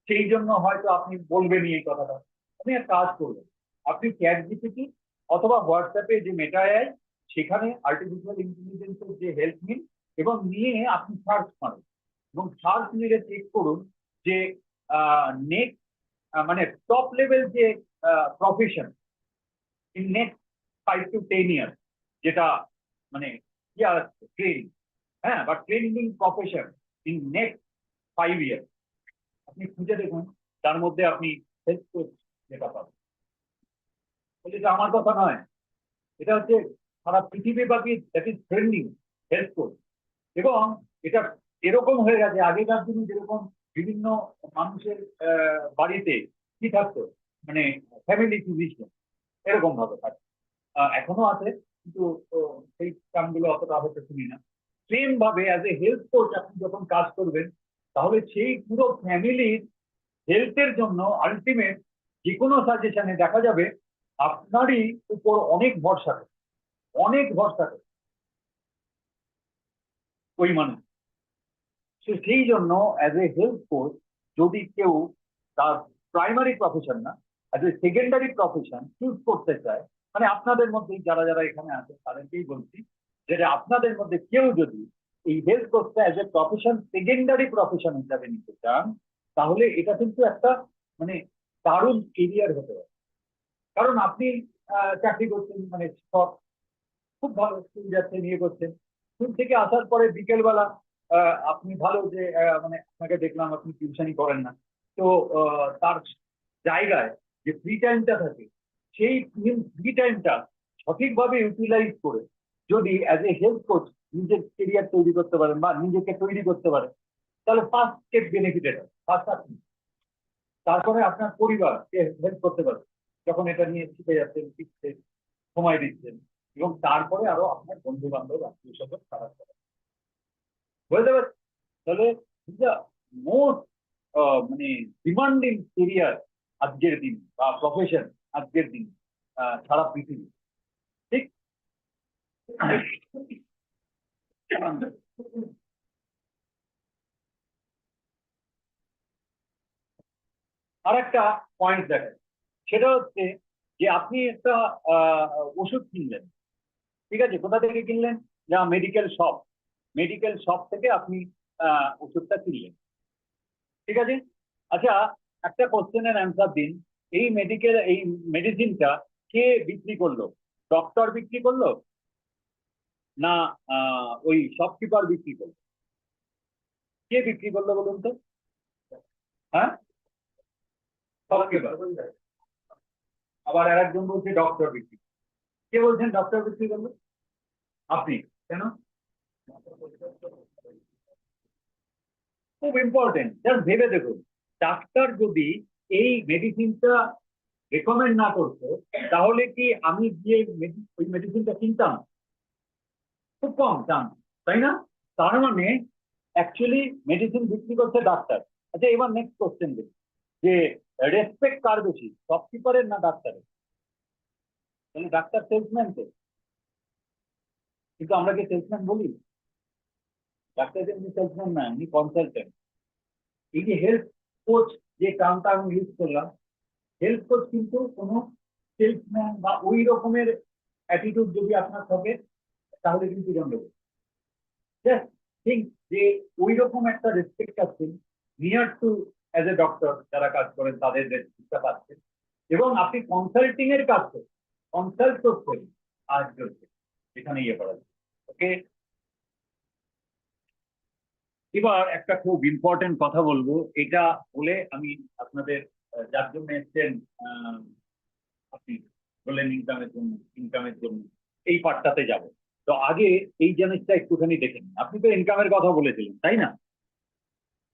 সেই জন্য হয়তো আপনি বলবেনই এই কথাটা। আপনি এক কাজ করবেন, আপনি চ্যাট জিপিটি অথবা হোয়াটসঅ্যাপে যে মেটা এআই, সেখানে আর্টিফিশিয়াল ইন্টেলিজেন্সের যে হেল্প নিন এবং নিয়ে আপনি সার্চ মারুন, এবং সার্চ মেরে চেক করুন যে নেক্সট, মানে টপ লেভেল যে profession in next 5 to 10 years, যেটা মানে কি আসছে ট্রেনিং, হ্যাঁ, বা training profession in next 5 years, আপনি খুঁজে দেখুন, তার মধ্যে আপনি হেল্প কোচ যেটা পাবেন। এটা আমার কথা নয়, এটা হচ্ছে সারা পৃথিবীব্যাপী that is trending health coach. এবং এটা এরকম হয়ে গেছে, আগেকার দিনে যেরকম বিভিন্ন মানুষের বাড়িতে কি থাকতো, মানে ফ্যামিলি ফিজিশিয়ান, এরকম ভাবে থাকে, এখনো আছে, কিন্তু সেই কামগুলো অতটা হতে শুনি না। সেম ভাবে অ্যাজ এ হেলথ কোচ আপনি যখন কাজ করবেন, তাহলে সেই পুরো ফ্যামিলির হেলথের জন্য আলটিমেট যে কোনো সাজেশনে দেখা যাবে আপনারই উপর অনেক ভরসা করে, অনেক ভরসা করে ওই মানুষ। সেই জন্য অ্যাজ এ হেলথ কোচ যদি কেউ তার প্রাইমারি প্রফেশন না, as a secondary profession choose করতে চায়, মানে আপনাদের মধ্যে যারা যারা এখানে আছে তাদেরকেই বলছি, যে আপনাদের মধ্যে কেউ যদি এই হেলথ কোচটা as a profession, secondary profession হিসাবে নিতে চান, তাহলে এটা কিন্তু একটা মানে দারুণ কেরিয়ার হতে পারে। কারণ আপনি চাকরি করছেন, মানে সব খুব ভালো, স্কুল যাচ্ছেন, ইয়ে করছেন, স্কুল থেকে আসার পরে বিকেলবেলা আপনি ভালো যে মানে আপনাকে দেখলাম আপনি টিউশনই করেন না, তো তার জায়গায় যে ফ্রি টাইমটা থাকে, সেই ফ্রি টাইমটা সঠিকভাবে ইউটিলাইজ করে যদি অ্যাজ এ হেলথ কোচ নিজের কেরিয়ার তৈরি করতে পারেন বা নিজেকে তৈরি করতে পারেন, তাহলে ফার্স্ট স্টেপ বেনিফিটেড হয়, ফার্স্ট আপনি, তারপরে আপনার পরিবারকে হেল্প করতে পারবেন যখন এটা নিয়ে শিখে যাচ্ছেন, শিখছেন, সময় দিচ্ছেন, এবং তারপরে আরো আপনার বন্ধু বান্ধব আত্মীয় স্বজন খারাপ করে, বুঝতে পারছেন? তাহলে মোস্ট মানে ডিমান্ডিং কেরিয়ার আজকের দিন বা প্রফেশন আজকের দিন সারা পৃথিবী, ঠিক। আর একটা পয়েন্ট দেখেন, সেটা হচ্ছে যে আপনি একটা ওষুধ কিনলেন, ঠিক আছে, কোথা থেকে কিনলেন? যা মেডিকেল শপ, মেডিকেল শপ থেকে আপনি ওষুধটা কিনলেন, ঠিক আছে। আচ্ছা, একটা কোশ্চেনের অ্যান্সার দিন, এই মেডিসিনটা কে বিক্রি করলো? ডক্টর বিক্রি করলো, না ওই শপকিপার বিক্রি করলো? কে বিক্রি করলো বলুন তো? হ্যাঁ, শপকিপার। আবার আর একজন বলছে ডক্টর বিক্রি, কে বলছেন ডক্টর বিক্রি করলো? আপনি। কেন? খুব ইম্পর্টেন্ট, জাস্ট ভেবে দেখুন, ডাক্তার যদি এই মেডিসিনটা রেকমেন্ড না করতো, তাহলে কি আমি গিয়ে ওই মেডিসিনটা কিনতাম? খুব কম দাম, তাই না? তার মানে অ্যাকচুয়ালি মেডিসিন বিক্রি করছে ডাক্তার। আচ্ছা, এবার নেক্সট কোশ্চেন দেখি, যে রেসপেক্ট কার বেশি, শপকিপারের না ডাক্তারের? তাহলে ডাক্তার সেলসম্যান তো, কিন্তু আমরা কি সেলসম্যান বলি? ডাক্তার কিন্তু সেলসম্যান না, উনি কনসালটেন্ট। এই যে হেলথ কোচ, যে টার্মটা আমি ইউজ করলাম, হেলথ কোচ কিন্তু কোনো সেলসম্যান বা ওই রকমের অ্যাটিটিউড যদি আপনার থাকে, তাহলে কিন্তু গন্ডগোল। জাস্ট থিঙ্ক যে ওই রকম একটা রেসপেক্ট আছে, near to as a doctor যারা কাজ করেন তাদের রেসপেক্টটা পাচ্ছেন, এবং আপনি কনসাল্টিং এর কাজ করেন, কনসাল্ট করছেন আজ চলছে এখানে ইয়ে করা যায়। ওকে, এবার একটা খুব ইম্পর্টেন্ট কথা বলবো, এটা বলে আমি আপনাদের যার জন্য এসছেন, আপনি বললেন ইনকামের জন্য এই পার্টটাতে যাব। তো আগে এই জিনিসটা একটুখানি দেখে নিন। আপনি তো ইনকামের কথা বলেছিলেন, তাই না?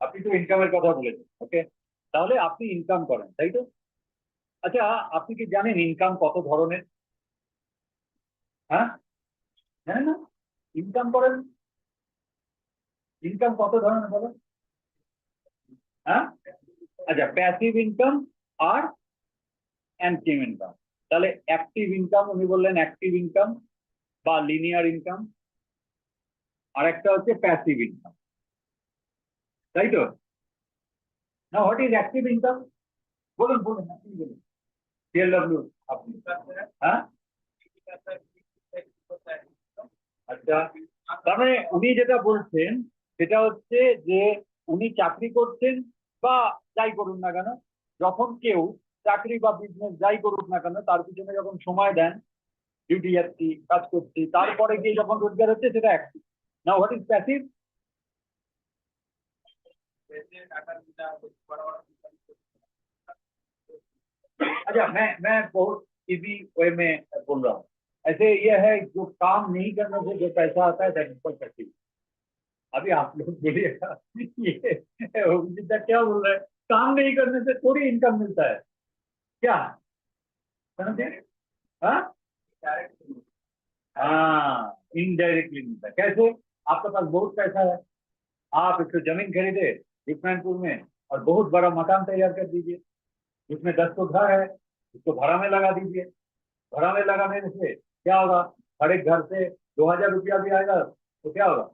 আপনি তো ইনকামের কথা বলেছেন, ওকে। তাহলে আপনি ইনকাম করেন, তাই তো? আচ্ছা, আপনি কি জানেন ইনকাম কত ধরনের? হ্যাঁ, জানেন না? ইনকাম করেন, ইনকাম কত ধরনের বলেন? হ্যাঁ, আচ্ছা, প্যাসিভ ইনকাম আর অ্যাক্টিভ ইনকাম। তাহলে অ্যাক্টিভ ইনকাম উনি বললেন, অ্যাক্টিভ ইনকাম বা লিনিয়ার ইনকাম, আর একটা হচ্ছে প্যাসিভ ইনকাম, তাই তো? না, হোয়াট ইজ অ্যাক্টিভ ইনকাম? বলুন বলুন, আপনি বলুন। সিএলডব্লিউ, আপনি? হ্যাঁ, আচ্ছা, তার মানে উনি যেটা বলছেন সেটা হচ্ছে যে উনি চাকরি করছেন বা যাই করুন না কেন, যখন কেউ চাকরি বা বিজনেস যাই করুক না কেন, তার পিছনে যখন সময় দেন, ডিউটি যাচ্ছি, কাজ করছি, তারপরে গিয়ে যখন রোজগার হচ্ছে, সেটা অ্যাক্টিভ। না, হোয়াট ইজ প্যাসিভ? अच्छा, मैं बहुत इजी वे में बोल रहा हूँ। ऐसे ये है, जो काम नहीं करने से जो पैसा आता है, दैट इज कॉल्ड पैसिव। अभी आप लोग बोलिएगा ये जितना क्या बोल रहे हैं, काम नहीं करने से थोड़ी इनकम मिलता है क्या? समझे? हाँ, हाँ, इनडायरेक्टली मिलता है। कैसे? आपके पास बहुत पैसा है, आप एक तो जमीन खरीदे रुकनानपुर में, और बहुत बड़ा मकान तैयार कर दीजिए, उसमें 10 घर है, उसको भाड़ा में लगा दीजिए। भाड़ा में लगाने से क्या होगा? हर एक घर से 2,000 रुपया भी आएगा, तो क्या होगा?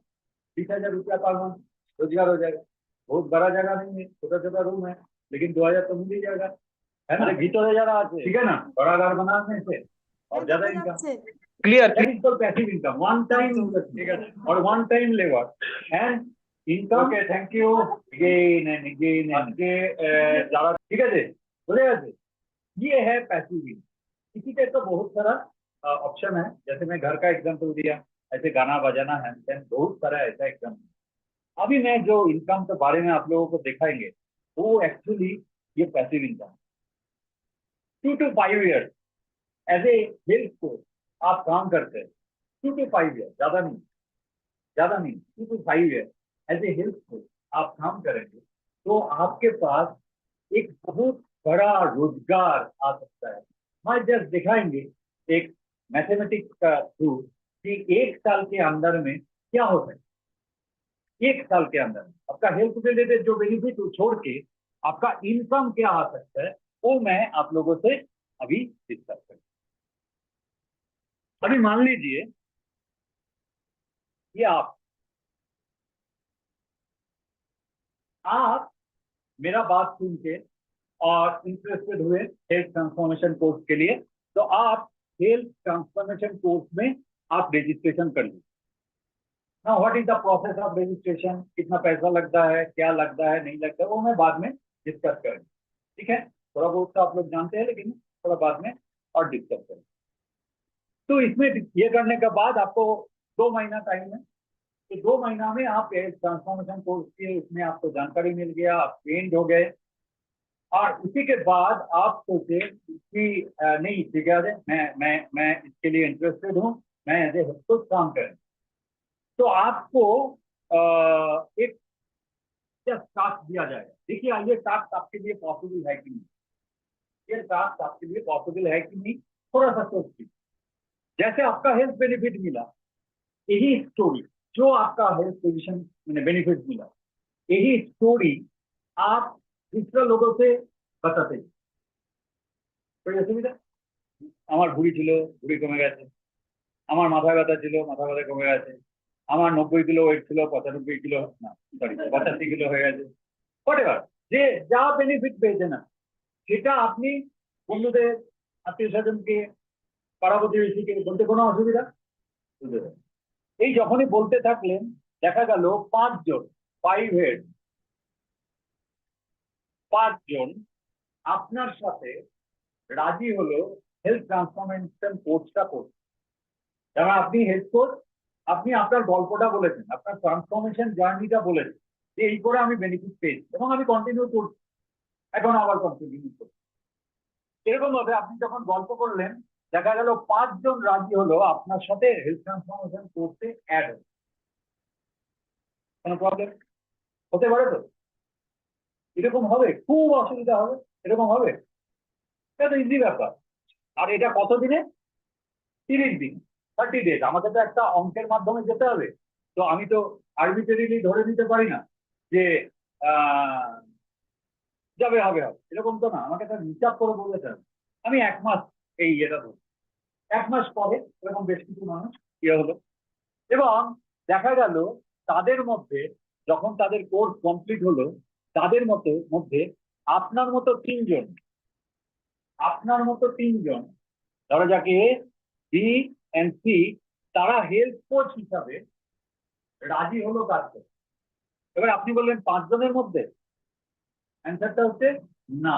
30,000 रुपया पर मंथ रोजगार हो जाएगा। बहुत बड़ा जगह नहीं है, छोटा छोटा रूम है, लेकिन 2,000 तो मिल ही जाएगा, है ना? ভিতরে যারা আছে, ঠিক है ना, बड़ा घर बनाने से और ज्यादा income. Clear That is called passive income, one time investment or one time labor and income। Okay, thank you again and again। আজকে যারা, ঠিক আছে, বুঝে গেছে, ये है पैसिव इनकम। इसी का तो बहुत सारा ऑप्शन है, जैसे मैं घर का एग्जांपल दिया, ऐसे गाना बजाना है, बहुत सारा ऐसा एग्जाम्पल। अभी मैं जो इनकम के बारे में आप लोगों को दिखाएंगे, वो एक्चुअली ये passive income. 2 to 5 years as a health को आप काम करते हैं, 2 to 5 years, ज्यादा नहीं, ज्यादा नहीं, 2 to 5 years as a health को आप काम करेंगे, तो आपके पास एक बहुत बड़ा रोजगार आ सकता है। मैं जस्ट दिखाएंगे एक मैथमेटिक्स का थ्रू कि 1 साल के अंदर में क्या होता है। 1 साल के अंदर में आपका हेल्थ रिलेटेड जो बेनिफिट छोड़ के आपका इनकम क्या आ सकता है, वो मैं आप लोगों से अभी डिस्कस करूँ। अभी मान लीजिए ये आप मेरा बात सुन के और इंटरेस्टेड हुए हेल्थ ट्रांसफॉर्मेशन कोर्स के लिए, तो आप हेल्थ ट्रांसफॉर्मेशन कोर्स में आप रजिस्ट्रेशन कर लीजिए। ना, what is the process of registration, कितना पैसा लगता है, क्या लगता है, नहीं लगता है, वो मैं बाद में डिस्कस करेंगे, ठीक है? थोड़ा बहुत तो आप लोग जानते हैं, लेकिन थोड़ा बाद में और डिस्कस करेंगे। तो इसमें ये करने के बाद आपको 2 महीना टाइम है, तो 2 महीना में आप ट्रांसफॉर्मेशन कोर्स के इसमें आपको जानकारी मिल गया, आप ट्रेंड हो गए, और उसी के बाद आप सोचे कि नहीं ठीक है, मैं इसके लिए इंटरेस्टेड हूँ, मैं एज ए हेल्थ काम करें। तो आपको एक जस्ट टास्क दिया जाएगा, देखिए ये टास्क आपके लिए पॉसिबल है कि नहीं, ये टास्क आपके लिए पॉसिबल है कि नहीं, थोड़ा सा सोचिए। जैसे आपका हेल्थ बेनिफिट मिला, यही स्टोरी, जो आपका हेल्थ पोजिशन मैंने बेनिफिट मिला, यही स्टोरी आप दूसरा लोगों से बताते हैं। कोई असुविधा? আমার ভুঁড়ি ছিল, ভুঁড়ি কমে গেছে। আমার মাথা ব্যথা ছিল, মাথা ব্যথা কমে গেছে। আমার 90 কিলো ওয়েট ছিল, 95 কিলো, না সরি 85 কিলো হয়ে গেছে। হোয়াটএভার, যে যা বেনিফিট পেয়েছে না, সেটা আপনি বন্ধুদের, আত্মীয় স্বজনকে, পাড়া প্রতিবেশীকে বলতে কোনো অসুবিধা? এই যখনই বলতে থাকলেন, দেখা গেল 5 জন, 5 হেড, 5 জন আপনার সাথে রাজি হলো হেলথ ট্রান্সফরমেশন কোর্সটা করতে। যেমন আপনি হেলথ কোচ, আপনি আপনার গল্পটা বলেছেন, আপনার ট্রান্সফরমেশন জার্নিটা বলেছেন, যে এই করে আমি বেনিফিট পেয়েছি এবং আমি কন্টিনিউ করছি, এখন আবার কন্টিনিউ করছি। এরকম ভাবে আপনি যখন গল্প করলেন, দেখা গেল 5 জন রাজি হলো আপনার সাথে হেলথ ট্রান্সফরমেশন করতে অ্যাড হলো। কোনো প্রবলেম হতে পারে তো? এরকম হবে? খুব অসুবিধা হবে? এরকম হবে? এটা তো ইজি ব্যাপার। আর এটা কতদিনে? 30 দিন, 30 ডেজ। আমাকে তো একটা অঙ্কের মাধ্যমে যেতে হবে, তো আমি তো আরবিট্রারিলি ধরে নিতে পারি না যে আহ, যাবে হবে হবে, এরকম তো না। আমাকে তো হিসাব করে বলতে হবে। আমি 1 মাস এই ইয়েটা ধরবো, 1 মাস পরে এরকম বেশ কিছু মানুষ ইয়ে হলো, এবং দেখা গেল তাদের মধ্যে, যখন তাদের কোর্স কমপ্লিট হলো, তাদের মধ্যে আপনার মতো 3 জন, আপনার মতো 3 জন, ধরা যাক এ, বি এন্ড সি, তারা হেলথ কোচ হিসাবে রাজি হলো কাজ করতে। এবার আপনি বললেন 5 জনের মধ্যে, অ্যান্সারটা হচ্ছে না।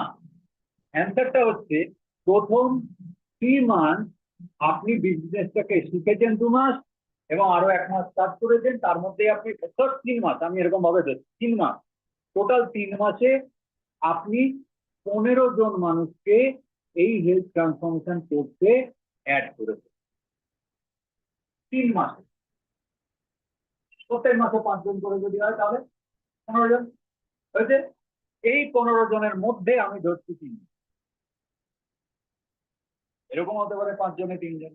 অ্যান্সারটা হচ্ছে প্রথম 3 মান্থ আপনি বিজনেসটাকে শিখেছেন 2 মাস, এবং আরো 1 মাস কাজ করেছেন, তার মধ্যে আপনি 3 মাস, আমি এরকম ভাবে 3 মাস, টোটাল 3 মাসে আপনি 15 জন মানুষকে এই হেলথ ট্রান্সফরমেশন করতে অ্যাড করেছেন 3 মাসে। প্রত্যেক মাসে 5 জন করে যদি হয়, তাহলে 15 জন হয়েছে। এই 15 জনের মধ্যে আমি ধরছি 3 জন, এরকম হতে পারে 5 জনে 3 জন।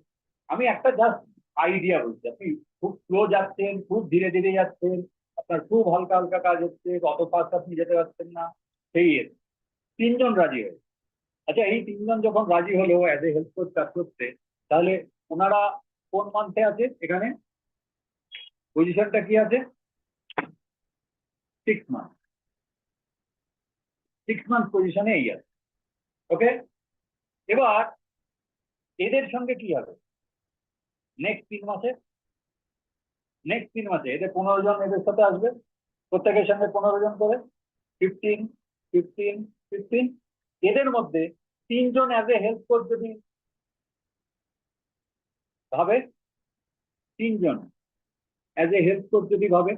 আমি একটা জাস্ট আইডিয়া বলছি। আপনি খুব স্লো যাচ্ছেন, খুব ধীরে ধীরে যাচ্ছেন, আপনার খুব হালকা হালকা কাজ হচ্ছে, অত ফাস্ট আপনি যেতে পারছেন না, সেই 3 জন রাজি হয়ে। আচ্ছা, এই 3 জন যখন রাজি হলো অ্যাজ এ হেল্প কোচ কাজ করতে, তাহলে ওনারা কোন মান্থে আছে এখানে? পজিশনটা কি আছে? 6 মান্থ, 6 মান্থ পজিশনে এই আছে। ওকে, এবার এদের সঙ্গে কি হবে নেক্সট 3 মাসে? নেক্সট 3 মাসে এদের 15 জন এদের সাথে আসবে, প্রত্যেকের সঙ্গে 15 জন করে, 15, 15, 15। এদের মধ্যে 3 জন অ্যাজ এ হেল্প কোচ যদি ভাবে, 3 জন অ্যাজ এ হেল্প কোচ যদি ভাবে,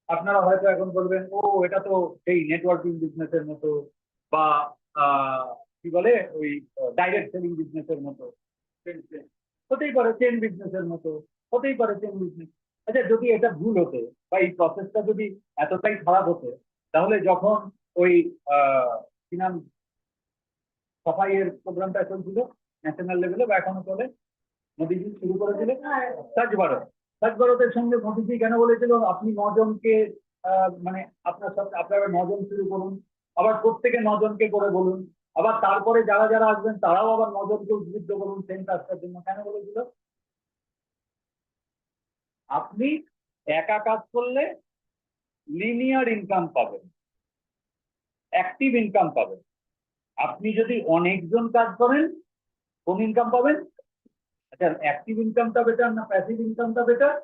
আপনারা হয়তো এখন বলবেন, ও এটা তো সেই নেটওয়ার্কিং বিজনেসের মতো, বা কি বলে ওই ডাইরেক্ট সেলিং বিজনেসের মতো, হতেই পারে চেন বিজনেসের মতো, হতেই পারে চেন বিজনেস। আচ্ছা, যদি এটা ভুল হতো বা এই প্রসেসটা যদি এতটাই খারাপ হতো, তাহলে যখন ওই কি নাম, সাফাইয়ের প্রোগ্রামটা চলছিল ন্যাশনাল লেভেলে, বা এখনো চলে, মোদীজি শুরু করেছিলেন স্বচ্ছ ভারত। স্বচ্ছ ভারতের সঙ্গে মোদীজি কেন বলেছিল আপনি 9 জনকে, মানে আপনার সাথে আপনারা 9 জন শুরু করুন, আবার প্রত্যেকে 9 জনকে করে বলুন, আবার তারপরে যারা যারা আসবেন তারাও আবার 9 জনকে উদ্বুদ্ধ করুন সেম কাজটার জন্য। কেন বলেছিল? আপনি একা কাজ করলে লিনিয়ার ইনকাম পাবেন, অ্যাক্টিভ ইনকাম পাবেন। আপনি যদি অনেকজন কাজ করেন, কোন ইনকাম পাবেন? আচ্ছা, অ্যাক্টিভ ইনকামটা বেটার না প্যাসিভ ইনকামটা বেটার?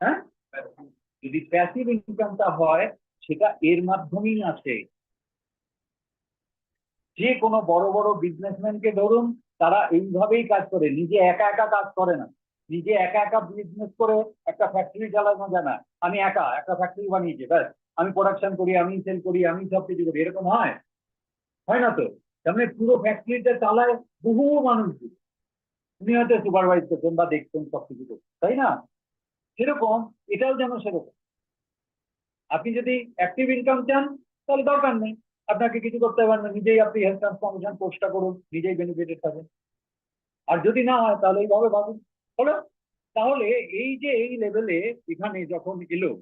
হ্যাঁ, যদি প্যাসিভ ইনকামটা হয়, সেটা এর মাধ্যমেই আসে। যে কোনো বড় বড় বিজনেসম্যানকে ধরুন, তারা এইভাবেই কাজ করে, নিজে একা একা কাজ করে না। নিজে একা একা বিজনেস করে একটা ফ্যাক্টরি চালানো যায় না। আমি একা একটা ফ্যাক্টরি বানিয়েছি, ব্যাস আমি প্রোডাকশন করি, আমি সেল করি, আমি সব কিছু করি, এরকম হয়? হয় না তো। তার মানে পুরো ফ্যাক্টরিটা চালায় বহু মানুষ, উনি হয়তো সুপারভাইজ করছেন বা দেখছেন সবকিছু করছেন, তাই না? সেরকম এটাও যেন সেরকম। আপনি যদি অ্যাক্টিভ ইনকাম চান তাহলে দরকার নেই, আপনাকে কিছু করতে হবে না, নিজেই আপনি হেলথ ট্রান্সফরমেশন কোর্সটা করুন, নিজেই বেনিফিটেড থাকুন। আর যদি না হয় তাহলে এইভাবে ভাবুন। হলো? তাহলে এই যে এই লেভেলে এখানে যখন এলো,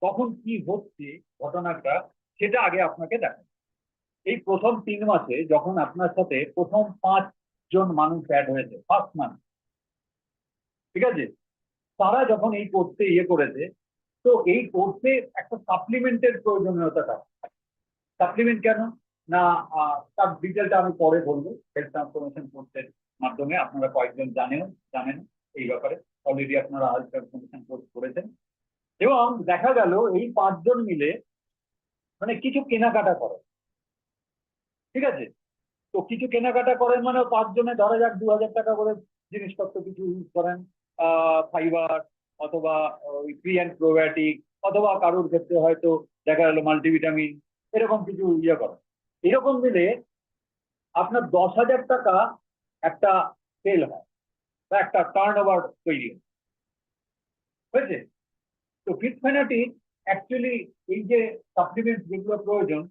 তখন কি হচ্ছে ঘটনাটা, সেটা আগে আপনাকে দেখেন। এই প্রথম 3 মাসে যখন আপনার সাথে প্রথম 5 জন মানুষ অ্যাড হয়েছে, ফার্স্ট মান্থ, ঠিক আছে, তারা যখন এই কোর্সে ইয়ে করেছে, তো এই কোর্সে একটা সাপ্লিমেন্টের প্রয়োজনীয়তা থাকে। সাপ্লিমেন্ট কেন না, তার ডিটেলটা আমি পরে বলবো। হেলথ ট্রান্সফরমেশন কোর্সের মাধ্যমে আপনারা কয়েকজন জানেন এই ব্যাপারে, অলরেডি আপনারা হেলথ ট্রান্সফরমেশন কোর্স করেছেন। এবং দেখা গেল এই 5 জন মিলে মানে কিছু কেনাকাটা করে, ঠিক আছে। তো কিছু কেনাকাটা করেন মানে 5 জনে ধরা যাক 2,000 টাকা করে জিনিসপত্র কিছু ইউজ করেন, ফাইবার অথবা ওই প্রি অ্যান্ড প্রোবায়োটিক, অথবা কারোর ক্ষেত্রে হয়তো দেখা গেল মাল্টিভিটামিন, এরকম কিছু ইয়ে করেন। এরকম মিলে আপনার 10,000 টাকা একটা সেল হয় বা একটা টার্ন ওভার তৈরি হয়েছে। তো ফিট ফ্যানাটিক অ্যাকচুয়ালি এই যে সাপ্লিমেন্ট যেগুলো প্রয়োজন,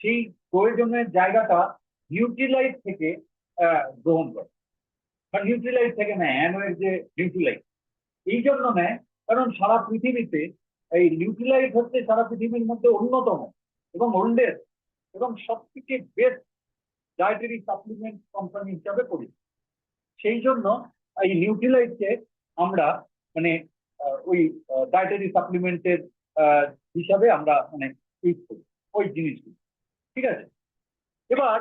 সেই প্রয়োজনের জায়গাটা নিউট্রিলাইট থেকে গ্রহণ করে, বা নিউট্রিলাইট থেকে নেয়, অ্যানোয়ের যে নিউট্রিলাইট, এই জন্য নেয় কারণ সারা পৃথিবীতে এই নিউট্রিলাইট হচ্ছে সারা পৃথিবীর মধ্যে অন্যতম এবং ওল্ডেস্ট এবং সবথেকে বেস্ট ডায়েটারি সাপ্লিমেন্ট কোম্পানি হিসাবে পরিচিত। সেই জন্য এই নিউট্রিলাইটকে আমরা মানে ওই ডায়েটারি সাপ্লিমেন্টের হিসাবে আমরা মানে ইউজ করি ওই জিনিসগুলো, ঠিক আছে। এবার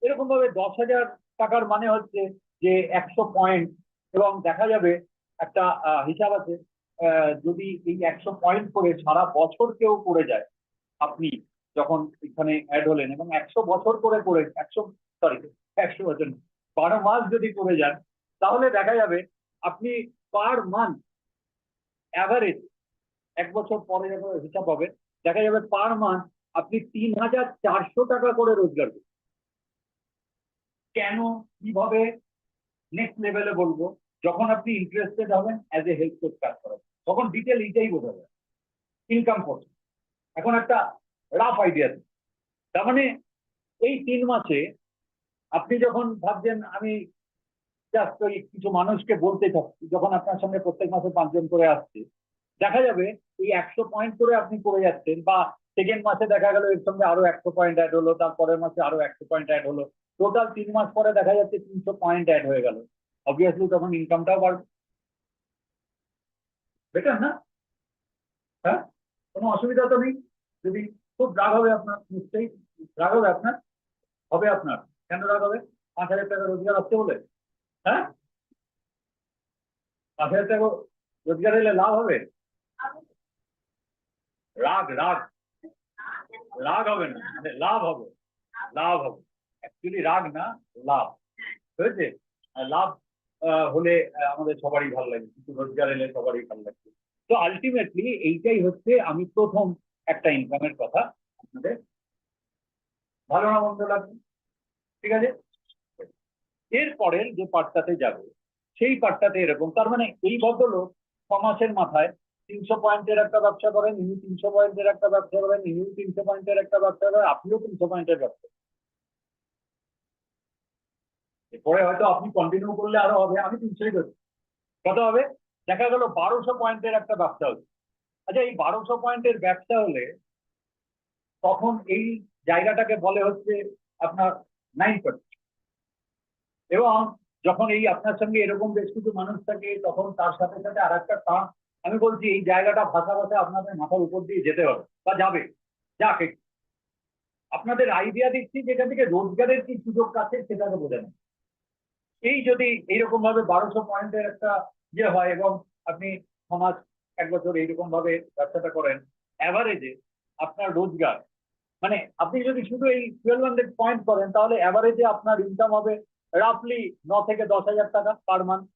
এরকম ভাবে 10,000 টাকার মানে হচ্ছে যে 100 পয়েন্ট, এবং দেখা যাবে একটা হিসাব আছে, যদি এই 100 পয়েন্ট করে সারা বছর কেউ করে যায়, আপনি যখন এখানে অ্যাড হলেন এবং 100 বছর করে করে 100 বছর 12 মাস যদি করে যান, তাহলে দেখা যাবে আপনি পার মান্থ অ্যাভারেজ 1 বছর পরে যখন হিসাব হবে, দেখা যাবে পার মান্থ আপনি 3,400 টাকা করে রোজগার করবেন। কেন, কিভাবে, নেক্সট লেভেলে বলবো। যখন আপনি ইন্টারেস্টেড হবেন অ্যাজ এ হেল্প কোচ কাজ করেন, তখন ডিটেল এইটাই বোঝা যায় ইনকাম করছে। এখন একটা রাফ আইডিয়া, তার মানে এই 3 মাসে আপনি যখন ভাবছেন আমি জাস্ট ওই কিছু মানুষকে বলতে চাচ্ছি, যখন আপনার সঙ্গে প্রত্যেক মাসে 5 জন করে আসছে, দেখা যাবে এই 100 পয়েন্ট করে আপনি করে যাচ্ছেন, বা সেকেন্ড মাসে দেখা গেল এর সঙ্গে আরো 100 পয়েন্ট অ্যাড হলো, তারপরের মাসে আরো 100 পয়েন্ট অ্যাড হলো, টোটাল 3 মাস পরে দেখা যাচ্ছে 300 পয়েন্ট অ্যাড হয়ে গেল। অবভিয়াসলি তখন ইনকামটাও বাড়বে, বেটার না? হ্যাঁ, কোনো অসুবিধা তো নেই। যদি খুব রাগ হবে আপনার, নিশ্চয়ই রাগ হবে আপনার, হবে আপনার। কেন রাগ হবে? 5,000 টাকা রোজগার হচ্ছে বলে? হ্যাঁ, 5,000 টাকা রোজগার হলে লাভ হবে? রাগ রাগ রাগ হবে না, লাভ হবে, লাভ হবে। অ্যাকচুয়ালি রাগ না, লাভ হয়েছে। লাভ হলে আমাদের সবারই ভালো লাগে, কিছু রোজগার এলে সবারই ভালো লাগবে। তো আলটিমেটলি এইটাই হচ্ছে আমি প্রথম একটা ইনকামের কথা আপনাদের, ভালো না মন্দ লাগবে, ঠিক আছে। এরপরের যে পার্টটাতে যাবে, সেই পার্টটাতে এরকম, তার মানে এই ভদ্রলোক 6 মাসের মাথায় 300 পয়েন্টের একটা ব্যবসা করেন, ইনি 300 পয়েন্টের একটা ব্যবসা করেন, ইনিও 300 পয়েন্টের একটা ব্যবসা করেন, আপনিও 300 পয়েন্টের ব্যবসা। এরপরে হয়তো আপনি কন্টিনিউ করলে আরো হবে, আমি 300ই করছি, কত হবে? দেখা গেল 1,200 পয়েন্টের একটা ব্যবসা হচ্ছে। আচ্ছা, এই 1,200 পয়েন্টের ব্যবসা হলে তখন এই জায়গাটাকে বলে হচ্ছে আপনার 9%। এবং যখন এই আপনার সঙ্গে এরকম বেশ কিছু মানুষ থাকে, তখন তার সাথে সাথে আর একটা টার্ম, আমি বলছি এই জায়গাটা ভাষা ভাষা আপনাদের মাথার উপর দিয়ে যেতে হবে বা যাবে, যাকে আপনাদের আইডিয়া দিচ্ছি যেখান থেকে রোজগারের কি সুযোগ আছে সেটাকে বোঝা নেই। এই যদি এইরকম ভাবে 1,200 পয়েন্টের একটা ইয়ে হয় এবং আপনি 6 মাস 1 বছর এইরকম ভাবে ব্যবসাটা করেন, অ্যাভারেজে আপনার রোজগার মানে আপনি যদি শুধু এই 1,200 পয়েন্ট করেন, তাহলে অ্যাভারেজে আপনার ইনকাম হবে রাফলি 9 থেকে 10,000 টাকা per month,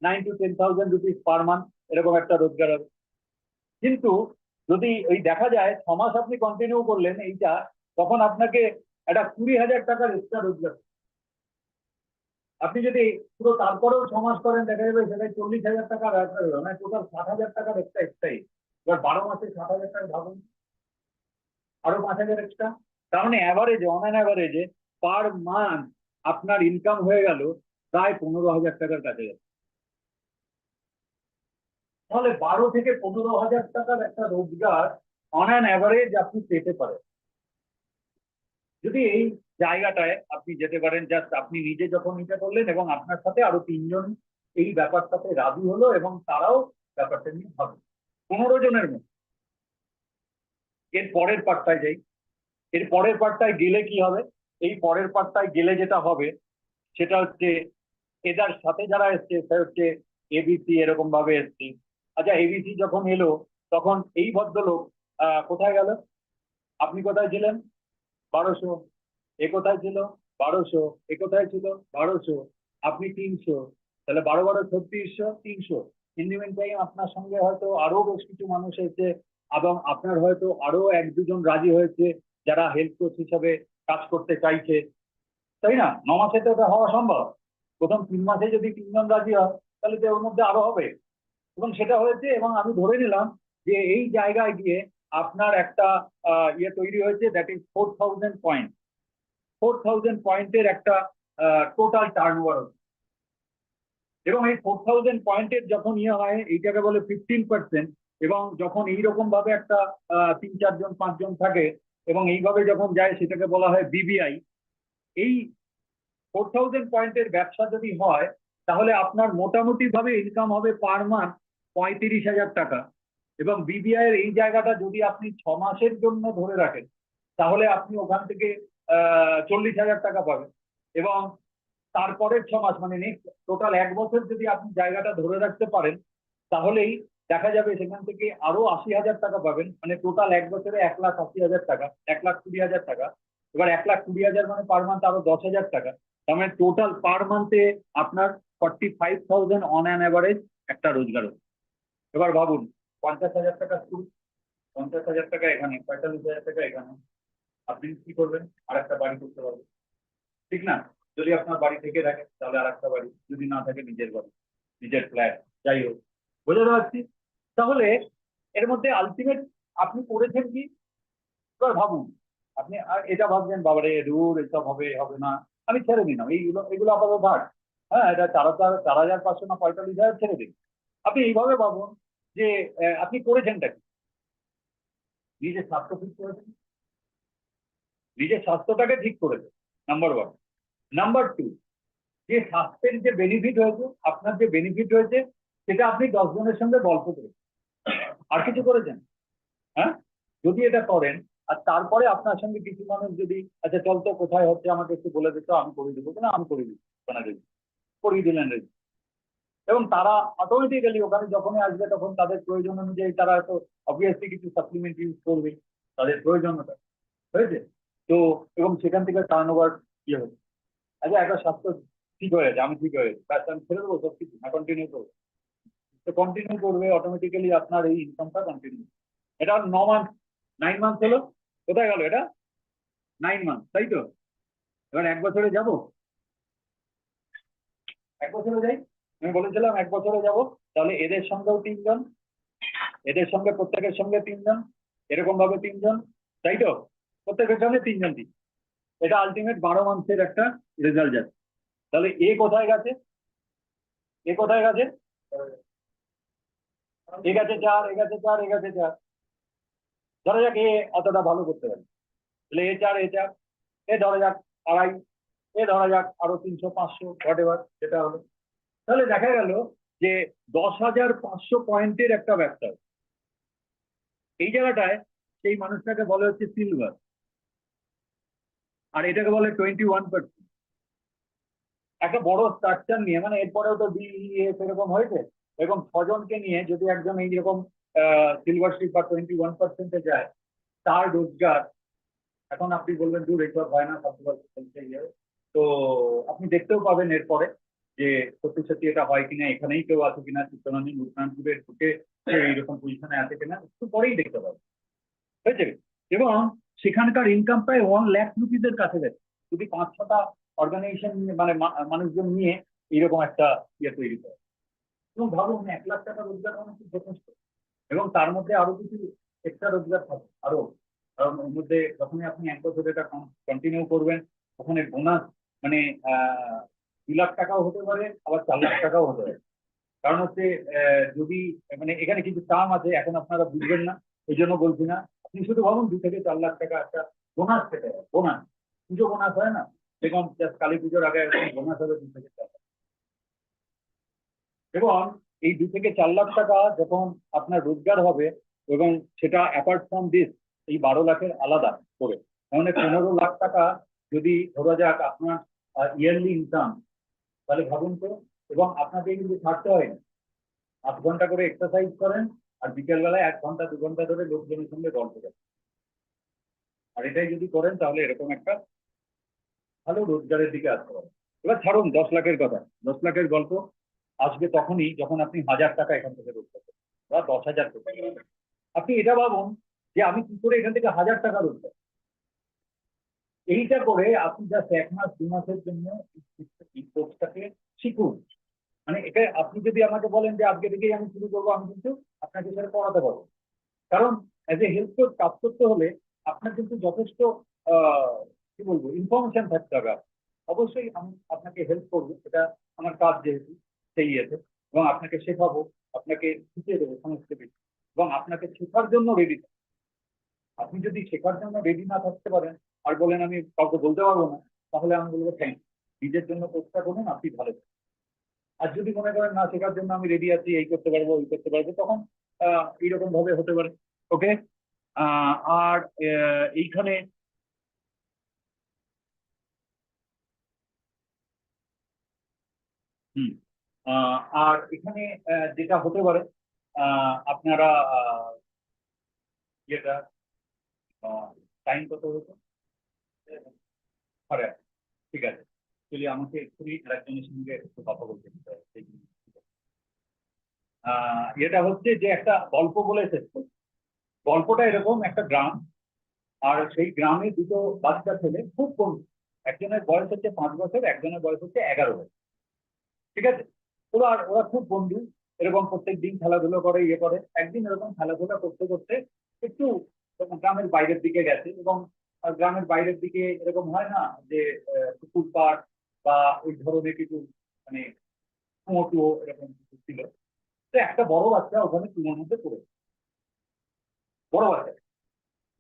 9 to 10,000 rupees per month, এরকম একটা রোজগার হবে। কিন্তু যদি ওই দেখা যায় 6 মাস আপনি কন্টিনিউ করলেন এইটা, তখন আপনাকে একটা 20,000 টাকার এক্সট্রা রোজগার। আপনি যদি পুরো তারপরেও 6 মাস করেন, দেখা যাবে সেটাই 40,000 টাকা ব্যবসা হলো, মানে টোটাল 60,000 টাকার একটা এক্সট্রাই। এবার 12 মাসে 60,000 টাকা ভাবুন, আরো 5,000 এক্সট্রা। তার মানে অ্যাভারেজে, অন অ্যান অ্যাভারেজে পার মান্থ আপনার ইনকাম হয়ে গেল প্রায় 15,000 টাকার কাছাকাছি। তাহলে 12 থেকে 15,000 টাকার একটা রোজগার অন অ্যান অ্যাভারেজ আপনি পেতে পারেন যদি এই জায়গাটায় আপনি যেতে পারেন। জাস্ট আপনি নিজে যখন এটা করলেন এবং আপনার সাথে আরো 3 জন এই ব্যাপারটাতে রাজি হলো এবং তারাও ব্যাপারটা নিয়ে ভাবে, 15 জনের মধ্যে। এর পরের পার্টটায় যাই। এর পরের পার্টটায় গেলে কি হবে? এই পরের পার্টটায় গেলে যেটা হবে সেটা হচ্ছে এদের সাথে যারা এসছে সে হচ্ছে এবিসি, এরকম ভাবে এসছে। আচ্ছা, এবিসি যখন এলো তখন এই ভদ্রলোক কোথায় গেল? আপনি কোথায় ছিলেন? 1200। এ কোথায় ছিল? 1200। এ কোথায় ছিল? 1200। আপনি 300। তাহলে 12 12 3600, 300। ইন দি মিন টাইম আপনার সঙ্গে হয়তো আরো বেশ কিছু মানুষ এসেছে এবং আপনার হয়তো আরো 1 2 জন রাজি হয়েছে যারা হেল্প কোচ হিসাবে কাজ করতে চাইছে। তাই না? 9 মাসে তো এটা হওয়া সম্ভব। প্রথম 3 মাসে যদি 3 জন রাজি হয় তাহলে তো ওর মধ্যে আরো হবে। এবং সেটা হয়েছে এবং আমি ধরে নিলাম যে এই জায়গায় গিয়ে আপনার একটা ইয়ে তৈরি হয়েছে, দ্যাট ইজ 4,000 পয়েন্ট। 4,000 পয়েন্টের একটা টোটাল টার্ন ওভার হচ্ছে। এবং এই 4,000 পয়েন্টের যখন ইয়ে হয় এইটাকে বলে 15%। এবং যখন এইরকম ভাবে একটা 3 4 জন 5 জন থাকে এবং এইভাবে যখন যায় সেটাকে বলা হয় বিবিআই। এই 4,000 পয়েন্টের ব্যবসা যদি হয় তাহলে আপনার মোটামুটি ভাবে ইনকাম হবে পার মান্থ 35,000 টাকা। এবং বিবিআই এর এই জায়গাটা যদি আপনি 6 মাসের জন্য ধরে রাখেন তাহলে আপনি ওখান থেকে 40,000 টাকা পাবেন। এবং তারপরের 6 মাস মানে নেক্সট টোটাল 1 বছর যদি আপনি জায়গাটা ধরে রাখতে পারেন তাহলেই দেখা যাবে সেখান থেকে আরো 80,000 টাকা পাবেন। মানে টোটাল 1 বছরে 1,80,000 টাকা, 1,20,000 টাকা। এবার 1,20,000 মানে পার মান্থ আরো 10,000 টাকা। তার মানে টোটাল পার মান্থে আপনার 45,000 অন অ্যান অ্যাভারেজ একটা রোজগার হচ্ছে। এবার ভাবুন, 50,000 টাকা শুরু, 50,000 টাকা এখানে, 45,000 টাকা এখানে, আপনি কি করবেন? আর একটা বাড়ি করতে পারবেন, ঠিক না? যদি আপনার বাড়ি থেকে থাকে তাহলে আর একটা বাড়ি, যদি না থাকে নিজের বাড়ি, নিজের ফ্ল্যাট, যাই হোক। বোঝাতে পারছি? তাহলে এর মধ্যে আলটিমেট আপনি করেছেন কি? এবার ভাবুন, আপনি আর এটা ভাবছেন বাবারে দূর এসব হবে হবে না, আমি ছেড়ে দিলাম এইগুলো, এগুলো আপাতত থাক। হ্যাঁ, এটা 4,500 না 45,000 ছেড়ে দিন। আপনি এইভাবে ভাবুন যে আপনি করেছেনটা কি? নিজের স্বাস্থ্য ঠিক করেছেন, নিজের স্বাস্থ্যটাকে ঠিক করেছেন, নাম্বার 1। নাম্বার 2, যে স্বাস্থ্যের যে বেনিফিট হয়েছে, আপনার যে বেনিফিট হয়েছে সেটা আপনি 10 জনের সঙ্গে গল্প করেন। আর কিছু করেছেন? হ্যাঁ, যদি এটা করেন আর তারপরে আপনার সঙ্গে কিছু মানুষ যদি আচ্ছা চল তো কোথায় হচ্ছে আমাকে একটু বলে দিত, আমি করে দেবো, না আমি করে দিচ্ছি, করিয়ে দিলেন রেজি। এবং তারা অটোমেটিক্যালি ওখানে যখনই আসবে তখন তাদের প্রয়োজন অনুযায়ী তারা হয়তো অবভিয়াসলি কিছু সাপ্লিমেন্ট ইউজ করবে তাদের প্রয়োজনটা হয়েছে। তো এবং সেখান থেকে টার্ন ওভার ইয়ে হবে। আচ্ছা, একটা স্বাস্থ্য ঠিক হয়ে গেছে, আমি ঠিক হয়ে গেছি, ব্যাস আমি ছেড়ে দেবো সব কিছু, না কন্টিনিউ করবো? তো কন্টিনিউ করবে অটোমেটিক্যালি, আপনার এই ইনকামটা কন্টিনিউ। এটা 9 মাস, 9 মান্থ হলো, কোথায় গেল এটা? 9 মান্থ, তাই তো? এবার 1 বছরে যাব, 1 বছরে যাই। আমি বলেছিলাম 1 বছরে যাব। তাহলে এদের সঙ্গেও 3 জন, এদের সঙ্গে প্রত্যেকের সঙ্গে 3 জন, এরকম ভাবে 3 জন, তাই তো? প্রত্যেকের সঙ্গে 3 জন দিন। এটা আলটিমেট 12 মান্থের একটা রেজাল্ট যাচ্ছে। তাহলে এ কোথায় গেছে? এ কোথায় গেছে? এ গেছে 4, এ গেছে 4, এ গেছে 4। ধরা যাক এ অতটা ভালো করতে পারে, তাহলে এ 4, এ 4, এ ধরা যাক 2.5, এ ধরা যাক আরো 300 500 হোয়াট এভার যেটা হলো। তাহলে দেখা গেল যে 10,500 পয়েন্টের একটা ব্যবসা। এই জায়গাটায় সেই মানুষটাকে বলে হচ্ছে সিলভার, আর এটাকে বলে 21%। একটা বড় স্ট্রাকচার নিয়ে, মানে এরপরেও তো বিএস এরকম হয়েছে, এরকম 6 জনকে নিয়ে যদি একজন এইরকম সিলভারশিপ বা 21%-এ যায়, তার রোজগার, এখন আপনি বলবেন দূর এইসব হয় না, তো আপনি দেখতেও পাবেন এরপরে যে সত্যি সত্যি এটা হয় কিনা, এখানেই কেউ আছে কিনা, চিত্তরঞ্জন উৎক্রান্তপুরের ঢুকে এইরকম পজিশনে আছে কিনা, একটু পরেই দেখতে পাবেন, হয়েছে। এবং সেখানকার ইনকাম প্রায় 1,00,000 রুপিজের কাছে গেছে, যদি 5-6টা অর্গানাইজেশন মানে মানুষজন নিয়ে এইরকম একটা ইয়ে তৈরি করে। এবং ভাবুন 1,00,000 টাকা রোজগার মানে খুব যথেষ্ট। এবং তার মধ্যে আরো কিছু এক্সট্রা রোজগার থাকে আরো, কারণ ওর মধ্যে যখনই আপনি 1 বছর এটা কন্টিনিউ করবেন, ওখানে বোনাস মানে 2 লাখ টাকাও হতে পারে, আবার 4 লাখ টাকাও হতে পারে। কারণ হচ্ছে যদি মানে এখানে কিছু টার্ম আছে, এখন আপনারা বুঝবেন না, এই জন্য বলছি না। আপনি শুধু ভাবুন 2 থেকে 4 লাখ টাকা একটা বোনাস পেতে হবে। বোনাস, পুজো বোনাস হয় না, দেখুন জাস্ট কালী পুজোর আগে বোনাস হবে 2 থেকে 4 লাখ। এবং এই 2 থেকে 4 লাখ টাকা যখন আপনার রোজগার হবে, এবং সেটা অ্যাপার্ট ফ্রম দিস, এই 12 লাখের আলাদা করে, মানে 15 লাখ টাকা যদি ধরা যাক আপনার ইয়ারলি ইনকাম, তাহলে ভাবুন তো। এবং আপনাকে কিন্তু থাকতে হয় না, 8 ঘন্টা করে এক্সারসাইজ করেন, আর বিকেল বেলায় 1 ঘন্টা 2 ঘন্টা ধরে লোকজনের সঙ্গে গল্প করেন। আর এটাই যদি করেন তাহলে এরকম একটা ভালো রোজগারের দিকে আসতে পারেন। এবার ছাড়ুন 10 লাখের কথা, 10 লাখের গল্প আসবে তখনই যখন আপনি 1000 টাকা এখান থেকে রোজগার করবেন, বা 10,000 টাকা। আপনি এটা ভাবুন যে আমি কি করে এখান থেকে 1000 টাকা রোজগার, এইটা করে আপনি জাস্ট 1 মাস 2 মাসের জন্য এই কোর্সটাকে শিখুন। মানে এটা আপনি যদি আমাকে বলেন যে আজকে থেকেই আমি শুরু করবো, আমি কিন্তু আপনাকে সেটা পড়াতে পারবো। কারণ অ্যাজ এ হেল্প কোচ কাজ করতে হলে আপনার কিন্তু যথেষ্ট আহ, কি বলবো ইনফরমেশন থাকতে হবে। অবশ্যই আমি আপনাকে হেল্প করবো, এটা আমার কাজ যেহেতু, সেই ইয়েতে। এবং আপনাকে শেখাবো, আপনাকে শিখিয়ে দেবো সমস্ত কিছু, এবং আপনাকে শেখার জন্য রেডি। আপনি যদি শেখার জন্য রেডি না থাকতে পারেন আর বলেন আমি কাউকে বলতে পারবো না, তাহলে আমি বলবো থ্যাংক, নিজের জন্য চেষ্টা করুন, আপনি ভালো থাকবেন। আর যদি মনে করেন না, শেখার জন্য আমি রেডি আছি, এই করতে পারবো ওই করতে পারবো, তখন এইরকম ভাবে হতে পারে। ওকে। আর এইখানে হুম আর এখানে যেটা হতে পারে, আপনারা যেটা টাইম কত হতো, 8:30। ঠিক আছে, চলি আমাকে এক্ষুনি আরেকজনের সঙ্গে একটু কথা বলতে দিতে হবে। এটা হচ্ছে যে একটা গল্প বলে শেষ করবো। গল্পটা এরকম, একটা গ্রাম, আর সেই গ্রামে দুটো বাচ্চা ছেলে খুব কম, একজনের বয়স হচ্ছে 5 বছর, একজনের বয়স হচ্ছে 11 বছর। ঠিক আছে, ওরা খুব বন্ধু, এরকম প্রত্যেক দিন খেলাধুলো করে, ইয়ে করে। একদিন এরকম খেলাধুলা করতে করতে একটু গ্রামের বাইরের দিকে গেছে, এবং গ্রামের বাইরের দিকে এরকম হয় না যে পুকুর পাড় বা ওই ধরনের কিছু, মানে কুয়ো টুয়ো এরকম কিছু ছিল। তো একটা বড় বাচ্চা ওখানে কুয়োর মধ্যে পড়ে, বড় বাচ্চা।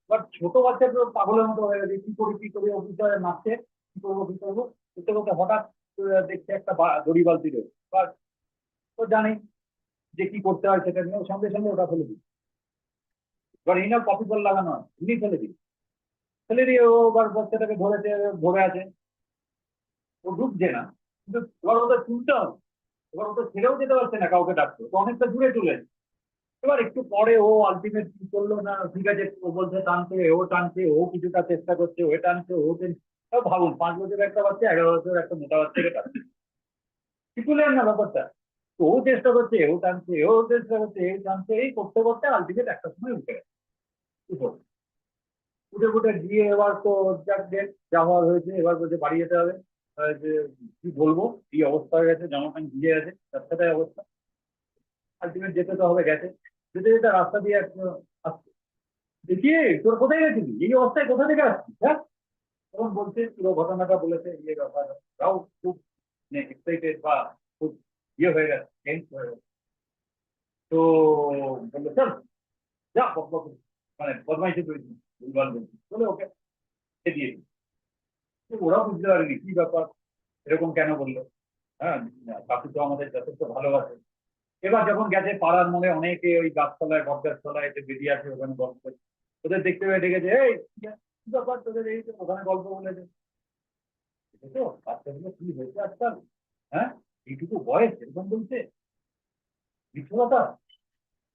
এবার ছোট বাচ্চা তো পাগলের মতো হয়ে গেছে, কি করি অফিসারে মারছে, কি করবো করতে করতে হঠাৎ দেখছে একটা দড়ি বালতি রয়েছে। এবার তো জানি যে কি করতে হয় সেটা নিয়ে, সঙ্গে সঙ্গে ওটা ফেলে দিই। এবার এই না কপি কল লাগানো হয়, এমনি ফেলে দিয়ে ও আবার বাচ্চাটাকে ধরেছে, ধরে আছে, ও ঢুকছে না। কিন্তু এবার ওদের তুলতে হবে, এবার ওটা ছেড়েও যেতে পারছে না, কাউকে ডাকতে, তো অনেকটা দূরে চলে এসেছে। এবার একটু পরে ও আলটিমেট কি করলো না, ঠিক আছে ও বলছে টানছে, ও টানছে, ও কিছুটা চেষ্টা করছে, ও টানছে, ভাবুন 5 বছরের একটা বাচ্চা 11 বছরের একটা মোটা বাচ্চাকে টানছে, কি করলেন না ব্যাপারটা। তো ও চেষ্টা করছে, ও টানছে, ও চেষ্টা করছে, এই টানছে, এই করতে করতে আলটিমেট একটা সময় উঠে গেছে। উপরে উঠে উঠে গিয়ে এবার তো যাক ডেট যা হওয়ার হয়েছে, এবার বলছে বাড়ি যেতে হবে। যে কি বলবো, এই অবস্থা হয়ে গেছে, জামা প্যান্ট ভিজে গেছে, রাস্তাটাই অবস্থা। আলটিমেট যেতে তো হবে, গেছে। যেতে যেতে রাস্তা দিয়ে আসছে, দেখিয়ে তোর কোথায় গেছিলি, এই অবস্থায় কোথা থেকে আসছিস, হ্যাঁ। তখন বলছে পুরো ঘটনাটা বলেছে, ইয়ে ব্যাপার। তাও খুব এক্সাইটেড বা খুব ইয়ে হয়ে গেছে, টেন্স হয়ে গেছে। তো বললো চল যা মানে বদমাইশি করেছি, ভুলভাল বলছি বলে ওকে দিয়ে দিই। ওরাও বুঝতে পারেনি কি ব্যাপার, এরকম কেন বললো। হ্যাঁ, কাকু তো আমাদের যথেষ্ট ভালোবাসে। এবার যখন গেছে পাড়ার মনে অনেকে ওই গাছতলায় বট গাছতলায় এসে বেরিয়ে আছে, ওখানে গল্প করছে। ওদের দেখতে পেয়ে ডেকেছে, এই কি ব্যাপার তোদের, এই তো ওখানে গল্প বলেছে। দেখেছো বাচ্চাগুলো কি হয়েছে আজকাল, হ্যাঁ, এইটুকু বয়স এরকম বলছে, বিশ্বলতা।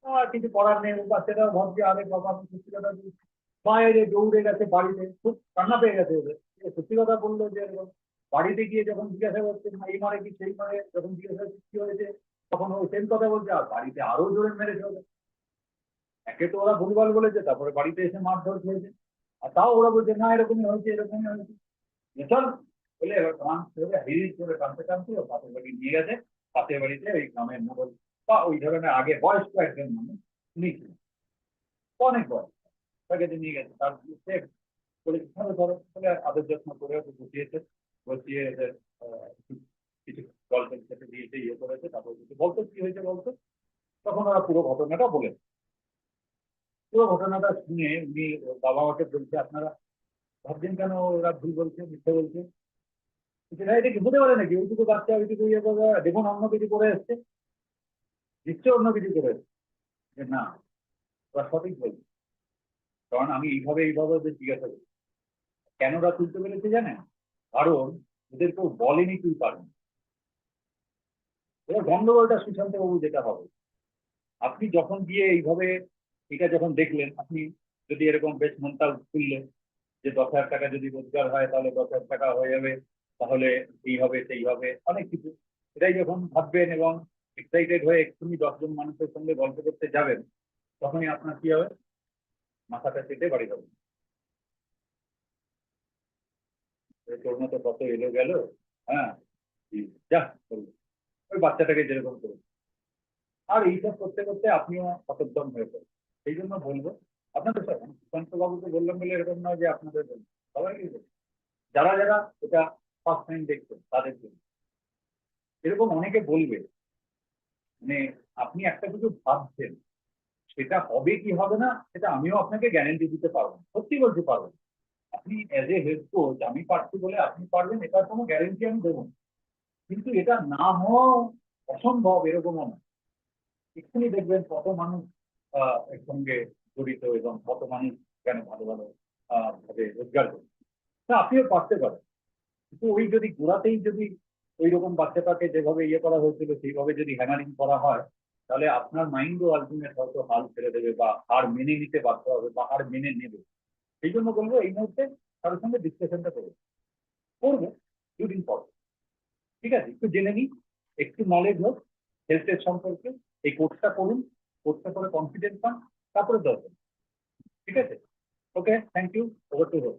আর কিছু করার নেই, ও বাচ্চাটাও ভাবছে আরে বাবা আমি সত্যি কথা বলছি। বাইরে দৌড়ে গেছে বাড়িতে, খুব কান্না পেয়ে গেছে ওদের। সত্যি কথা বললো যে এরকম। বাড়িতে গিয়ে যখন জিজ্ঞাসা করছে এই মারে কি সেই মারে, যখন জিজ্ঞাসা করছে কি হয়েছে, তখন ও সেম কথা বলছে, আর বাড়িতে আরো জোরে মেরেছে ওদের। একে তো ওরা ভুলভাল বলেছে, তারপরে বাড়িতে এসে মারধর খেয়েছে। আর তাও ওরা বলছে না এরকমই হয়েছে, এরকমই হয়েছে। চল বলে এবার কান ধরে হিড়ির করে টানতে টানতে ও পাশের বাড়ি নিয়ে গেছে। পাশের বাড়িতে ওই গ্রামের মোড়ল বা ওই ধরনের আগে বয়স্ক একজন মানুষ, উনি ছিলেন, অনেক বয়স। তাকে যে নিয়ে গেছে তার সে বলেছে ধরো ধরো তাহলে আদর যত্ন করে ওকে বসিয়েছে, বসিয়ে এদের কিছু গল্পের সাথে দিয়েছে, ইয়ে করেছে, তারপর বলতো কি হয়েছে বলতো। তখন ওরা পুরো ঘটনাটা বলে, পুরো ঘটনাটা শুনে উনি বাবা মাকে বলছে আপনারা ভাবছেন কেন ওরা ভুল বলছে, মিথ্যে বলছে। না এটা কি হতে পারে নাকি, ওইটুকু বাচ্চা ওইটুকু ইয়ে করে, দেখুন অন্য কিছু করে এসছে, নিশ্চয় অন্য কিছু করে এসছে। যে না, ওরা সঠিক বলছে, কারণ আমি এইভাবে এইভাবে ওদের জিজ্ঞাসা করি কেন ওরা তুলতে পেরেছে জানেন, কারণ ওদের কেউ বলেনি তুই পারবি। এবার গন্ডগোলটা সুশান্ত বাবু যেটা হবে, আপনি যখন গিয়ে এইভাবে এটা যখন দেখলেন, আপনি যদি এরকম বেশ মনটা খুললেন যে 10,000 টাকা যদি রোজগার হয় তাহলে 10,000 টাকা হয়ে যাবে, তাহলে এই হবে সেই হবে অনেক কিছু, এটাই যখন ভাববেন এবং এক্সাইটেড হয়ে এক্ষুনি 10 জন মানুষের সঙ্গে গল্প করতে যাবেন, তখনই আপনার কি হবে, মাথাটা চেটে বাড়ি যাবে। তোর মতো কত এলো গেল, হ্যাঁ, যা করবো। ওই বাচ্চাটাকে যেরকম করে, আর এইসব করতে করতে আপনিও হতোদ্যম হয়ে পড়েন। সেই জন্য বলবো আপনাদের সাথে সুশান্ত বাবুকে বললাম বলে এরকম নয় যে আপনাদের বলবো, সবাইকে বলবো, যারা যারা এটা ফার্স্ট টাইম দেখছেন তাদের জন্য এরকম অনেকে বলবে, মানে আপনি একটা কিছু ভাবছেন, সেটা হবে কি হবে না সেটা আমিও আপনাকে গ্যারেন্টি দিতে পারবো না। সত্যি বলতে পারবো না। আপনি এজ এ হেড কোচ আমি পারছি বলে আপনি পারবেন এটার কোনো গ্যারেন্টি আমি দেবো না। কিন্তু এটা না হওয়া অসম্ভব এরকমও না। এক্ষুনি দেখবেন কত মানুষ এর সঙ্গে জড়িত এবং কত মানুষ কেন ভালো ভালো ভাবে রোজগার করে, তা আপনিও পারতে পারেন। কিন্তু ওই যদি গোড়াতেই যদি ওই রকম বাচ্চাটাকে যেভাবে ইয়ে করা হয়েছিল সেইভাবে যদি হ্যামারিং করা হয়, তাহলে আপনার মাইন্ডও আলটিমেট হয়তো হাল ছেড়ে দেবে বা হার মেনে নিতে বাধ্য হবে বা হার মেনে নেবে। সেই জন্য বলবো এই মুহূর্তে কারোর সঙ্গে ডিসকাশনটা করবো, করবো দুদিন পর, ঠিক আছে, একটু জেনে নিই, একটু নলেজ হোক হেলথের সম্পর্কে, এই কোর্সটা করুন, কোর্সটা করে কনফিডেন্স পান, তারপরে দরকার, ঠিক আছে। ওকে, থ্যাংক ইউ, ওভার টু হোক।